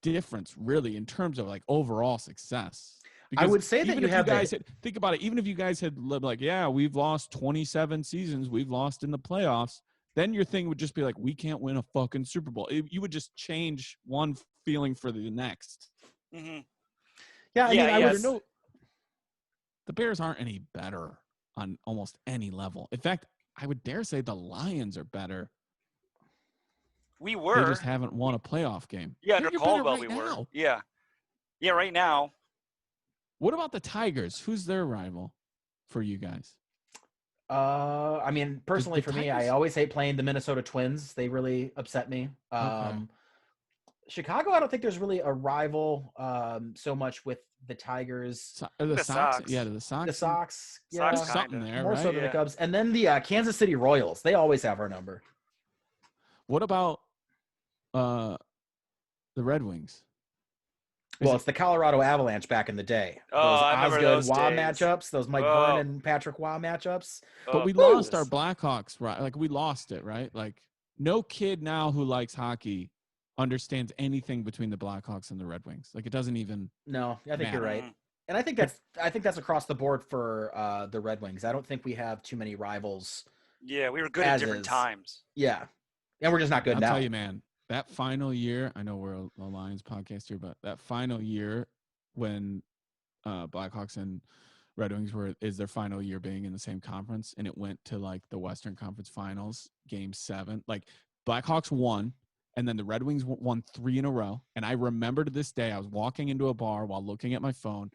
[SPEAKER 3] difference really in terms of like overall success.
[SPEAKER 2] Because I would say that
[SPEAKER 3] think about it. Even if you guys had lived like, yeah, we've lost 27 seasons, we've lost in the playoffs, then your thing would just be like, we can't win a fucking Super Bowl. You would just change one feeling for the next.
[SPEAKER 1] Mm-hmm.
[SPEAKER 2] Yeah,
[SPEAKER 3] the Bears aren't any better on almost any level. In fact, I would dare say the Lions are better.
[SPEAKER 1] We were.
[SPEAKER 3] They just haven't won a playoff game.
[SPEAKER 1] Yeah, under Caldwell
[SPEAKER 3] right
[SPEAKER 1] we were.
[SPEAKER 3] now.
[SPEAKER 1] Yeah. Yeah, right now.
[SPEAKER 3] What about the Tigers? Who's their rival for you guys?
[SPEAKER 2] I mean, personally for me, I always hate playing the Minnesota Twins. They really upset me. Chicago, I don't think there's really a rival so much with the Tigers.
[SPEAKER 3] The Sox? Yeah, the Sox.
[SPEAKER 2] The Sox.
[SPEAKER 1] Yeah,
[SPEAKER 3] something there,
[SPEAKER 2] more
[SPEAKER 3] right?
[SPEAKER 2] so than the Cubs. And then the Kansas City Royals. They always have our number.
[SPEAKER 3] What about the Red Wings?
[SPEAKER 2] Well, it's the Colorado Avalanche back in the day.
[SPEAKER 1] Oh, I remember those
[SPEAKER 2] Waugh
[SPEAKER 1] days.
[SPEAKER 2] matchups, those Mike Vernon, Patrick Waugh matchups.
[SPEAKER 3] But we lost our Blackhawks, right? Like we lost it, right? Like no kid now who likes hockey understands anything between the Blackhawks and the Red Wings. Like it doesn't even.
[SPEAKER 2] No, I think you're right, and I think that's across the board for the Red Wings. I don't think we have too many rivals.
[SPEAKER 1] Yeah, we were good at different times.
[SPEAKER 2] Yeah, and we're just not good now.
[SPEAKER 3] I'll tell you, man. That final year, I know we're a Lions podcast here, but that final year when Blackhawks and Red Wings is their final year being in the same conference, and it went to like the Western Conference Finals, Game 7. Like Blackhawks won, and then the Red Wings won 3 in a row. And I remember to this day, I was walking into a bar while looking at my phone,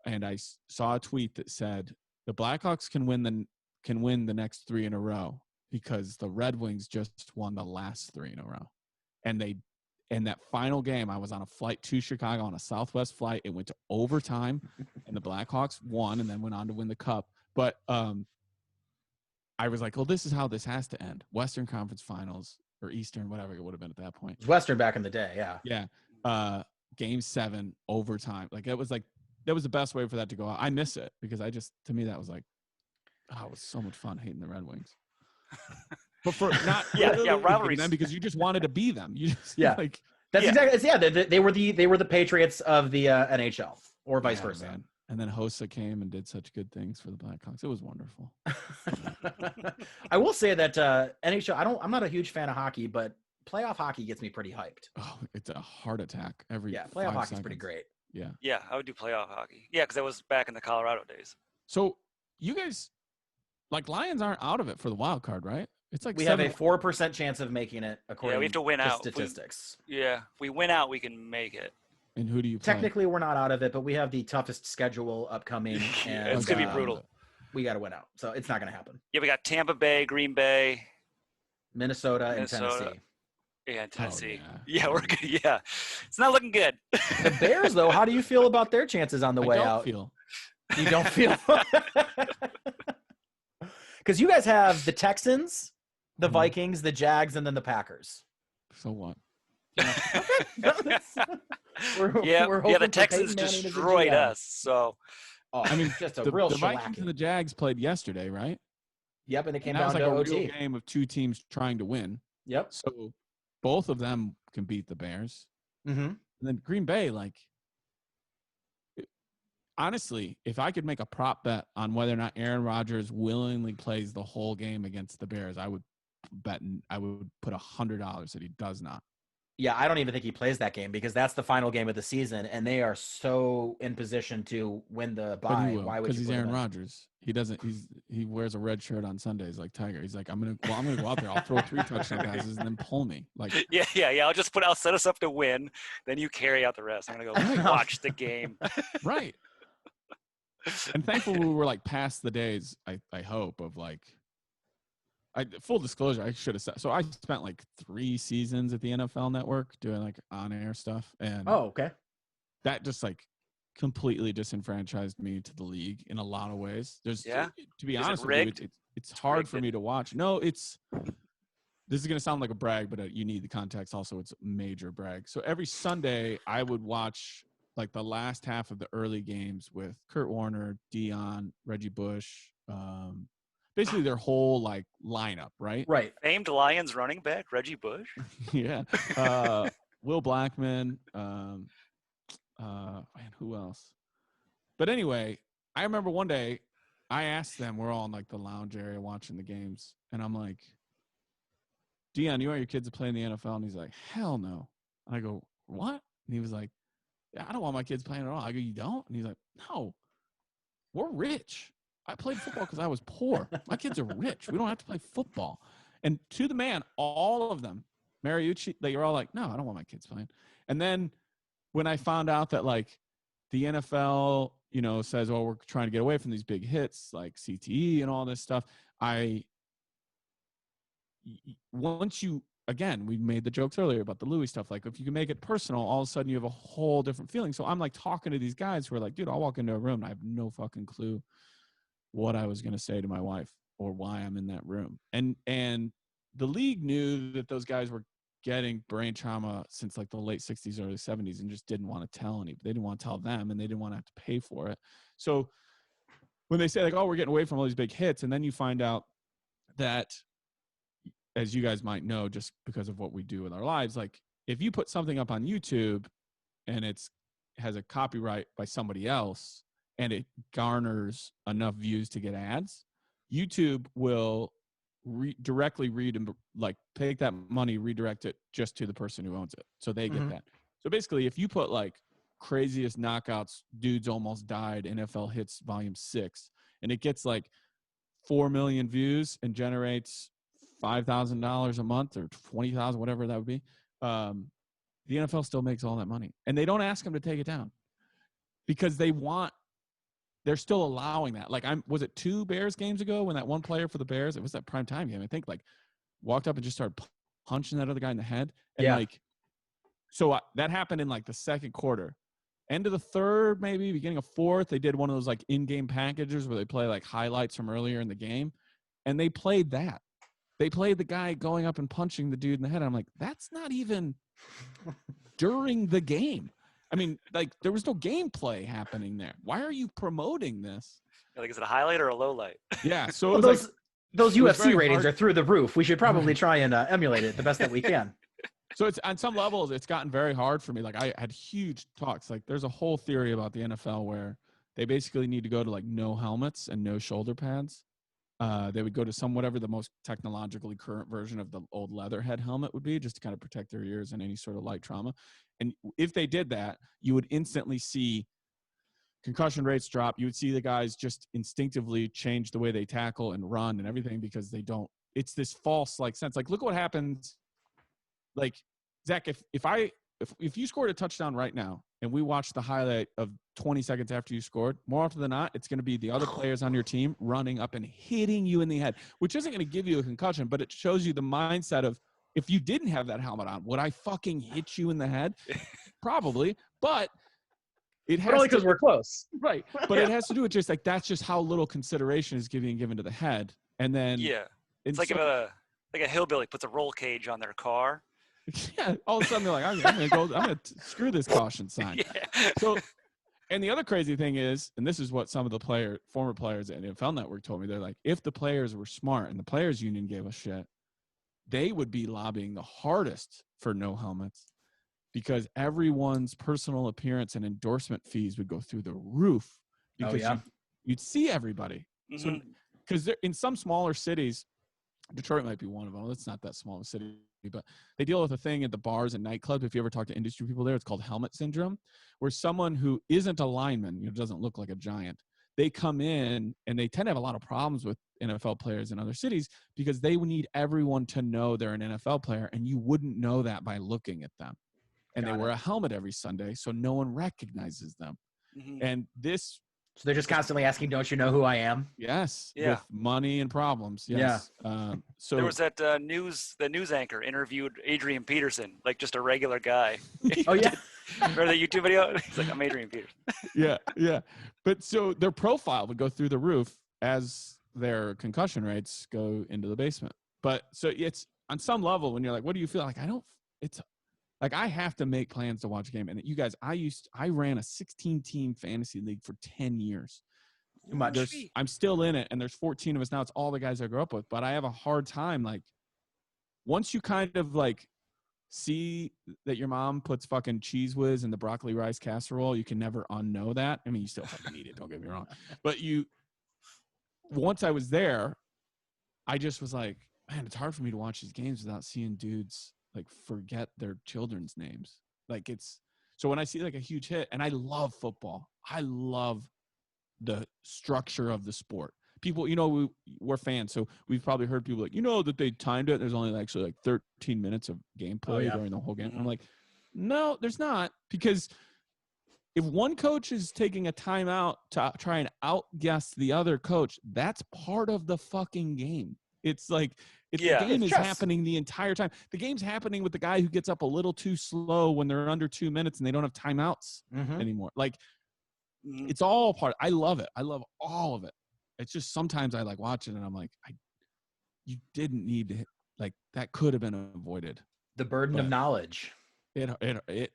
[SPEAKER 3] and I saw a tweet that said the Blackhawks can win the next 3 in a row because the Red Wings just won the last 3 in a row. And in that final game, I was on a flight to Chicago on a Southwest flight. It went to overtime, and the Blackhawks won and then went on to win the Cup. But I was like, well, this is how this has to end. Western Conference Finals or Eastern, whatever it would have been at that point.
[SPEAKER 2] It was Western back in the day, yeah.
[SPEAKER 3] Yeah. Game 7, overtime. Like, that was the best way for that to go out. I miss it because to me, that was like, oh, it was so much fun hating the Red Wings. But for not
[SPEAKER 1] rivalries
[SPEAKER 3] them because you just wanted to be them. You just like
[SPEAKER 2] that's exactly they were the Patriots of the NHL or vice versa.
[SPEAKER 3] Man. And then Hossa came and did such good things for the Blackhawks. It was wonderful.
[SPEAKER 2] I will say that NHL. I'm not a huge fan of hockey, but playoff hockey gets me pretty hyped.
[SPEAKER 3] Oh, it's a heart attack every.
[SPEAKER 2] Yeah, playoff hockey is pretty great.
[SPEAKER 3] Yeah.
[SPEAKER 1] Yeah, I would do playoff hockey. Yeah, because that was back in the Colorado days.
[SPEAKER 3] So you guys, like Lions, aren't out of it for the wild card, right? It's like
[SPEAKER 2] we have a 4% chance of making it according
[SPEAKER 1] we have to win out.
[SPEAKER 2] Statistics.
[SPEAKER 1] If we win out, we can make it.
[SPEAKER 3] And who do you play?
[SPEAKER 2] Technically, we're not out of it, but we have the toughest schedule upcoming. And
[SPEAKER 1] it's going to be brutal.
[SPEAKER 2] We got to win out. So it's not going to happen.
[SPEAKER 1] Yeah, we got Tampa Bay, Green Bay,
[SPEAKER 2] Minnesota, and Tennessee.
[SPEAKER 1] Yeah, Tennessee.
[SPEAKER 3] Oh,
[SPEAKER 1] yeah, we're good. Yeah. It's not looking good.
[SPEAKER 2] The Bears, though, how do you feel about their chances on the way out? You don't feel? Because you guys have the Texans, the Vikings, the Jags, and then the Packers.
[SPEAKER 3] So what?
[SPEAKER 2] The
[SPEAKER 1] Texans destroyed us. So,
[SPEAKER 2] I mean, just a real
[SPEAKER 3] the Vikings and the Jags played yesterday, right?
[SPEAKER 2] Yep, and it came
[SPEAKER 3] down
[SPEAKER 2] to
[SPEAKER 3] a
[SPEAKER 2] OT.
[SPEAKER 3] real game of 2 teams trying to win.
[SPEAKER 2] Yep.
[SPEAKER 3] So both of them can beat the Bears.
[SPEAKER 2] Mm-hmm.
[SPEAKER 3] And then Green Bay, honestly, if I could make a prop bet on whether or not Aaron Rodgers willingly plays the whole game against the Bears, I would put $100 that he does not.
[SPEAKER 2] Yeah, I don't even think he plays that game because that's the final game of the season, and they are so in position to win the bye. Why would you?
[SPEAKER 3] Because he's Aaron Rodgers. He doesn't. He wears a red shirt on Sundays like Tiger. He's like, I'm gonna go out there. I'll throw 3 touchdown passes and then pull me. Like,
[SPEAKER 1] yeah. I'll set us up to win. Then you carry out the rest. I'm gonna go watch the game.
[SPEAKER 3] Right. And thankfully, we were like past the days. I hope of like. Full disclosure, I should have said. So I spent like 3 seasons at the NFL Network doing like on-air stuff, and
[SPEAKER 2] okay,
[SPEAKER 3] that just like completely disenfranchised me to the league in a lot of ways. To be honest with you, it's hard for me to watch. No, this is gonna sound like a brag, but you need the context. Also, it's a major brag. So every Sunday, I would watch like the last half of the early games with Kurt Warner, Dion, Reggie Bush. Basically their whole like lineup, right?
[SPEAKER 2] Right.
[SPEAKER 1] Famed Lions running back Reggie Bush.
[SPEAKER 3] Yeah. Will Blackman. Man, who else? But anyway, I remember one day I asked them. We're all in like the lounge area watching the games, and I'm like, "Dion, you want your kids to play in the NFL?" And he's like, "Hell no." And I go, "What?" And he was like, "Yeah, I don't want my kids playing at all." I go, "You don't?" And he's like, "No, we're rich. I played football because I was poor. My kids are rich. We don't have to play football." And to the man, all of them, Mariucci, they were all like, "No, I don't want my kids playing." And then when I found out that like the NFL, says, "Oh, we're trying to get away from these big hits like CTE and all this stuff," we made the jokes earlier about the Louis stuff. Like if you can make it personal, all of a sudden you have a whole different feeling. So I'm like talking to these guys who are like, "Dude, I'll walk into a room and I have no fucking clue what I was going to say to my wife or why I'm in that room." And the league knew that those guys were getting brain trauma since like the late 60s, early 70s, and just didn't want to tell anybody. They didn't want to tell them, and they didn't want to have to pay for it. So when they say like, "Oh, we're getting away from all these big hits," and then you find out that, as you guys might know, just because of what we do with our lives, like if you put something up on YouTube and has a copyright by somebody else, and it garners enough views to get ads, YouTube will directly take that money, redirect it just to the person who owns it. So they get that. So basically, if you put like craziest knockouts, dudes almost died, NFL hits volume 6, and it gets like 4 million views and generates $5,000 a month or 20,000, whatever that would be. The NFL still makes all that money, and they don't ask them to take it down because they're still allowing that. Like, was it 2 Bears games ago when that one player for the Bears, it was that prime time game, I think, like walked up and just started punching that other guy in the head. And like, so that happened in like the second quarter, end of the third, maybe beginning of fourth. They did one of those like in-game packages where they play like highlights from earlier in the game. And they played that. They played the guy going up and punching the dude in the head. I'm like, that's not even during the game. I mean, like, there was no gameplay happening there. Why are you promoting this?
[SPEAKER 1] Like, is it a highlight or a low light?
[SPEAKER 3] Yeah. So
[SPEAKER 2] those UFC ratings are through the roof. We should probably try and emulate it the best that we can.
[SPEAKER 3] So it's on some levels, it's gotten very hard for me. Like, I had huge talks. Like, there's a whole theory about the NFL where they basically need to go to like no helmets and no shoulder pads. They would go to whatever the most technologically current version of the old leatherhead helmet would be, just to kind of protect their ears and any sort of light trauma. And if they did that, you would instantly see concussion rates drop. You would see the guys just instinctively change the way they tackle and run and everything because they don't. It's this false like sense. Like, look what happens. Like, Zach, if you scored a touchdown right now and we watch the highlight of 20 seconds after you scored, more often than not, it's going to be the other players on your team running up and hitting you in the head, which isn't going to give you a concussion, but it shows you the mindset of, if you didn't have that helmet on, would I fucking hit you in the head? Probably, but it has
[SPEAKER 2] only because we're close.
[SPEAKER 3] Right. But it has to do with just like, that's just how little consideration is given to the head. And then
[SPEAKER 1] it's like if a hillbilly puts a roll cage on their car.
[SPEAKER 3] Yeah, all of a sudden they're like, I'm gonna screw this caution sign.
[SPEAKER 1] Yeah.
[SPEAKER 3] So, and the other crazy thing is, and this is what some of the former players at NFL Network told me, they're like, if the players were smart and the players union gave a shit, they would be lobbying the hardest for no helmets, because everyone's personal appearance and endorsement fees would go through the roof because you'd see everybody. Mm-hmm. So, because in some smaller cities, Detroit might be one of them. It's not that small of a city, but they deal with a thing at the bars and nightclubs. If you ever talk to industry people there, it's called helmet syndrome, where someone who isn't a lineman, doesn't look like a giant, they come in and they tend to have a lot of problems with NFL players in other cities because they would need everyone to know they're an NFL player, and you wouldn't know that by looking at them. And they wear a helmet every Sunday, so no one recognizes them. Mm-hmm. And this...
[SPEAKER 2] So they're just constantly asking, don't you know who I am?
[SPEAKER 3] Yes. Yeah. With money and problems. Yes. Yeah.
[SPEAKER 1] So there was that the news anchor interviewed Adrian Peterson, like just a regular guy.
[SPEAKER 2] Oh, yeah.
[SPEAKER 1] Remember that YouTube video? He's like, I'm Adrian Peterson.
[SPEAKER 3] Yeah. Yeah. But so their profile would go through the roof as their concussion rates go into the basement. But so it's on some level when you're like, what do you feel like? I have to make plans to watch a game. And you guys, I ran a 16-team fantasy league for 10 years.
[SPEAKER 2] Too much.
[SPEAKER 3] I'm still in it, and there's 14 of us now. It's all the guys I grew up with. But I have a hard time, like, once you kind of, like, see that your mom puts fucking Cheese Whiz in the broccoli rice casserole, you can never unknow that. I mean, you still fucking eat it, don't get me wrong. But once I was there, I just was like, man, it's hard for me to watch these games without seeing dudes like forget their children's names. Like, so when I see like a huge hit, and I love football, I love the structure of the sport. People, we're fans, so we've probably heard people like, that they timed it. There's only actually like 13 minutes of gameplay during the whole game. Mm-hmm. I'm like, no, there's not, because if one coach is taking a timeout to try and outguess the other coach, that's part of the fucking game. It's like, the game is happening the entire time. The game's happening with the guy who gets up a little too slow when they're under 2 minutes and they don't have timeouts anymore. Like, it's all part. I love it. I love all of it. It's just sometimes I like watch it and I'm like, you didn't need to, like, that could have been avoided.
[SPEAKER 2] The burden of knowledge.
[SPEAKER 3] It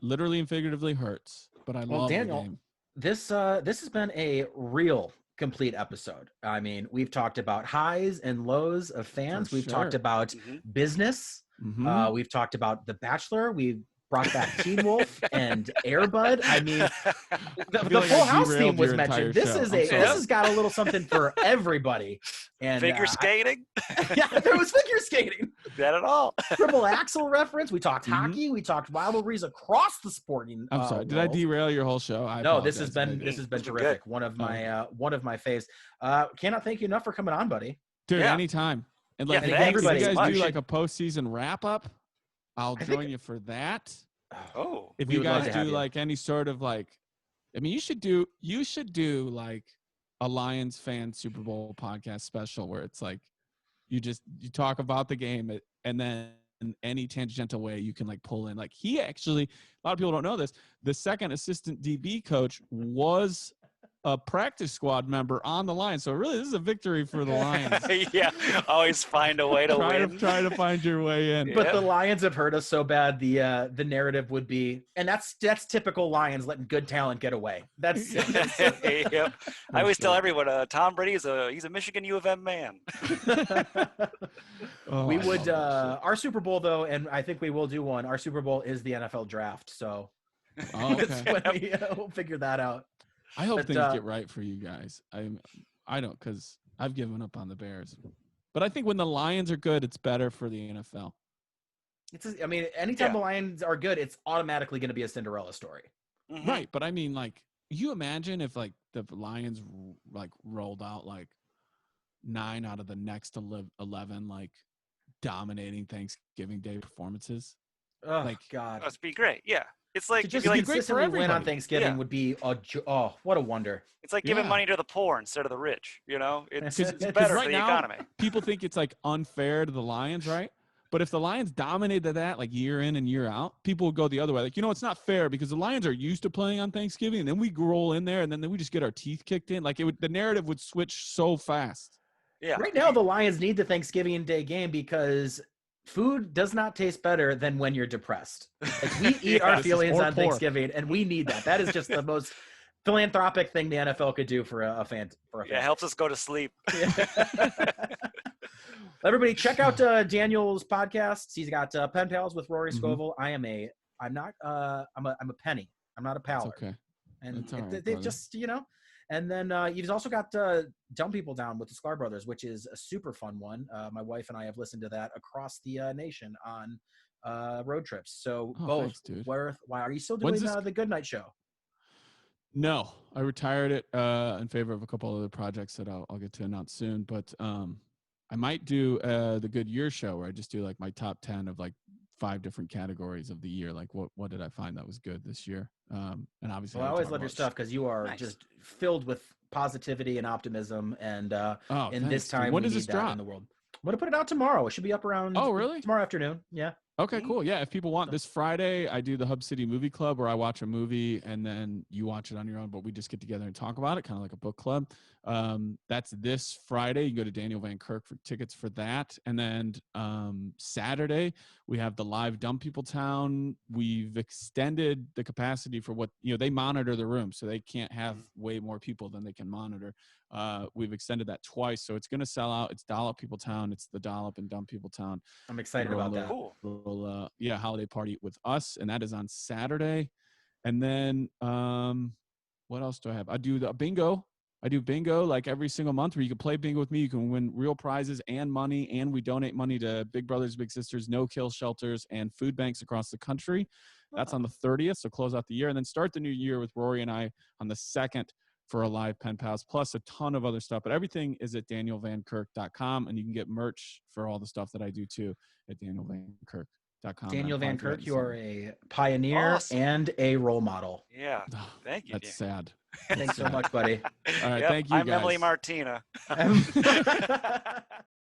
[SPEAKER 3] literally and figuratively hurts, but I love
[SPEAKER 2] Daniel,
[SPEAKER 3] the game.
[SPEAKER 2] This has been a real complete episode. I mean, we've talked about highs and lows of fans. We've talked about business. We've talked about The Bachelor. We've brought back Teen Wolf and Air Bud. I mean, the
[SPEAKER 3] like
[SPEAKER 2] Full
[SPEAKER 3] I
[SPEAKER 2] House
[SPEAKER 3] derailed
[SPEAKER 2] theme was
[SPEAKER 3] your
[SPEAKER 2] mentioned.
[SPEAKER 3] entire
[SPEAKER 2] This
[SPEAKER 3] show.
[SPEAKER 2] is
[SPEAKER 3] I'm sorry.
[SPEAKER 2] this has got a little something for everybody. And
[SPEAKER 1] Figure skating?
[SPEAKER 2] yeah, there was figure skating.
[SPEAKER 1] Not at all.
[SPEAKER 2] Triple axle reference. We talked
[SPEAKER 3] Mhm.
[SPEAKER 2] hockey. We talked rivalries across the sporting.
[SPEAKER 3] I'm sorry. Did I
[SPEAKER 2] world.
[SPEAKER 3] derail your whole show?
[SPEAKER 2] No, this has
[SPEAKER 3] apologize if I
[SPEAKER 2] been
[SPEAKER 3] did.
[SPEAKER 2] this has been
[SPEAKER 1] It's been
[SPEAKER 2] terrific.
[SPEAKER 1] good.
[SPEAKER 2] One of my faves. Cannot thank you enough for coming on, buddy.
[SPEAKER 3] Dude,
[SPEAKER 1] Yeah.
[SPEAKER 3] anytime. And
[SPEAKER 1] Yeah,
[SPEAKER 3] like,
[SPEAKER 2] thanks
[SPEAKER 3] if you
[SPEAKER 2] so
[SPEAKER 3] guys
[SPEAKER 2] much.
[SPEAKER 3] do like a postseason wrap up, I'll
[SPEAKER 2] I think-
[SPEAKER 3] join you for that.
[SPEAKER 1] Oh.
[SPEAKER 3] If
[SPEAKER 2] We
[SPEAKER 3] you
[SPEAKER 2] would love
[SPEAKER 3] guys
[SPEAKER 2] to have
[SPEAKER 3] do
[SPEAKER 2] you.
[SPEAKER 3] like any sort of like, I mean, you should do like a Lions fan Super Bowl podcast special where it's like you talk about the game and then in any tangential way you can like pull in. Like he actually, a lot of people don't know this, the second assistant DB coach was a practice squad member on the line. So really, this is a victory for the Lions.
[SPEAKER 1] Yeah, always find a way to win.
[SPEAKER 3] Try to find your way in.
[SPEAKER 2] But
[SPEAKER 1] Yeah.
[SPEAKER 2] the Lions have hurt us so bad. The narrative would be, and that's typical Lions letting good talent get away. That's
[SPEAKER 1] Yep. I always tell everyone, Tom Brady he's a Michigan U of M man.
[SPEAKER 3] Oh,
[SPEAKER 2] we
[SPEAKER 3] I
[SPEAKER 2] would
[SPEAKER 3] love that
[SPEAKER 2] our Super Bowl though, and I think we will do one. Our Super Bowl is the NFL draft, so
[SPEAKER 3] shit. Oh,
[SPEAKER 2] that's
[SPEAKER 3] okay.
[SPEAKER 2] when we'll figure that out.
[SPEAKER 3] I hope
[SPEAKER 2] But,
[SPEAKER 3] things get right for you guys. I don't, because I've given up on the Bears. But I think when the Lions are good, it's better for the NFL.
[SPEAKER 2] I mean, anytime
[SPEAKER 1] Yeah.
[SPEAKER 2] the Lions are good, it's automatically going to be a Cinderella story.
[SPEAKER 1] Mhm.
[SPEAKER 3] Right, but I mean, like, you imagine if like the Lions like rolled out like 9 out of the next 11 like dominating Thanksgiving Day performances.
[SPEAKER 2] Oh
[SPEAKER 3] Like,
[SPEAKER 2] God.
[SPEAKER 1] Must be great. Yeah. It's like
[SPEAKER 2] To
[SPEAKER 1] you'd
[SPEAKER 2] just
[SPEAKER 1] be like,
[SPEAKER 3] great for
[SPEAKER 2] consistently win on
[SPEAKER 3] everybody.
[SPEAKER 2] Thanksgiving
[SPEAKER 1] Yeah.
[SPEAKER 2] would be what a wonder.
[SPEAKER 1] it's like giving
[SPEAKER 3] Yeah.
[SPEAKER 1] money to the poor instead of the rich. You know, it's
[SPEAKER 2] 'Cause
[SPEAKER 1] better
[SPEAKER 3] right
[SPEAKER 1] for the
[SPEAKER 3] now-
[SPEAKER 1] economy.
[SPEAKER 3] people think it's like unfair to the Lions, right? But if the Lions dominated that like year in and year out, people would go the other way. Like, it's not fair because the Lions are used to playing on Thanksgiving, and then we roll in there, and then we just get our teeth kicked in. Like the narrative would switch so fast.
[SPEAKER 1] Yeah.
[SPEAKER 2] Right now, the Lions need the Thanksgiving Day game because food does not taste better than when you're depressed. Like we eat our
[SPEAKER 3] Yes,
[SPEAKER 2] feelings
[SPEAKER 3] or
[SPEAKER 2] on
[SPEAKER 3] poor.
[SPEAKER 2] Thanksgiving, and we need that. That is just the most philanthropic thing the NFL could do for a fan.
[SPEAKER 1] Yeah, it helps us go to sleep.
[SPEAKER 2] Everybody, check out Daniel's podcasts. He's got Pen Pals with Rory
[SPEAKER 3] Mhm.
[SPEAKER 2] Scovel. I'm a penny. I'm not a
[SPEAKER 3] It's
[SPEAKER 2] pal.
[SPEAKER 3] okay.
[SPEAKER 2] And
[SPEAKER 3] That's all right,
[SPEAKER 2] they
[SPEAKER 3] brother.
[SPEAKER 2] just, and then he's also got Dumb People Down with the Sklar Brothers, which is a super fun one. My wife and I have listened to that across the nation on road trips. So
[SPEAKER 3] Oh,
[SPEAKER 2] both
[SPEAKER 3] thanks, dude.
[SPEAKER 2] why are you still doing
[SPEAKER 3] When's this-
[SPEAKER 2] the Good Night Show?
[SPEAKER 3] No, I retired it in favor of a couple other projects that I'll get to announce soon. But I might do the Good Year show where I just do like my top 10 of like 5 different categories of the year. Like what did I find that was good this year? And obviously,
[SPEAKER 2] Well, I
[SPEAKER 3] would
[SPEAKER 2] always
[SPEAKER 3] talk
[SPEAKER 2] love your
[SPEAKER 3] about
[SPEAKER 2] stuff because you are
[SPEAKER 1] Nice.
[SPEAKER 2] just filled with positivity and optimism. And
[SPEAKER 3] Oh,
[SPEAKER 2] in
[SPEAKER 3] thanks,
[SPEAKER 2] this
[SPEAKER 3] dude.
[SPEAKER 2] time,
[SPEAKER 3] when
[SPEAKER 2] we
[SPEAKER 3] does
[SPEAKER 2] need
[SPEAKER 3] this
[SPEAKER 2] that
[SPEAKER 3] drop?
[SPEAKER 2] in the world. I'm going to put it out tomorrow. It should be up around
[SPEAKER 3] Oh, really?
[SPEAKER 2] tomorrow afternoon. Yeah.
[SPEAKER 3] Okay, cool. Yeah, if people want, this Friday I do the Hub City Movie Club where I watch a movie and then you watch it on your own, but we just get together and talk about it, kind of like a book club. That's this Friday. You can go to Daniel Van Kirk for tickets for that. And then Saturday we have the live Dumb People Town. We've extended the capacity for what, they monitor the room, so they can't have way more people than they can monitor. We've extended that twice, so it's going to sell out. It's Dollop People Town. It's the Dollop and Dumb People Town.
[SPEAKER 2] I'm excited about that.
[SPEAKER 1] Cool.
[SPEAKER 3] Little holiday party with us, and that is on Saturday. And then what else do I have? I do the bingo. I do bingo like every single month where you can play bingo with me. You can win real prizes and money, and we donate money to Big Brothers Big Sisters no kill shelters and food banks across the country. That's on the 30th, so close out the year, and then start the new year with Rory and I on the 2nd for a live Pen Pals, plus a ton of other stuff. But everything is at danielvankirk.com, and you can get merch for all the stuff that I do too at danielvankirk.com.
[SPEAKER 2] Daniel
[SPEAKER 3] I'm
[SPEAKER 2] Van
[SPEAKER 3] glad
[SPEAKER 2] Kirk,
[SPEAKER 3] you
[SPEAKER 2] you are a pioneer
[SPEAKER 1] Awesome.
[SPEAKER 2] and a role model.
[SPEAKER 1] Yeah.
[SPEAKER 3] Oh,
[SPEAKER 1] Thank you.
[SPEAKER 3] that's sad.
[SPEAKER 2] Thanks so much, buddy.
[SPEAKER 3] All right,
[SPEAKER 1] Yep,
[SPEAKER 3] thank you
[SPEAKER 1] I'm
[SPEAKER 3] guys.
[SPEAKER 1] Emily Martina.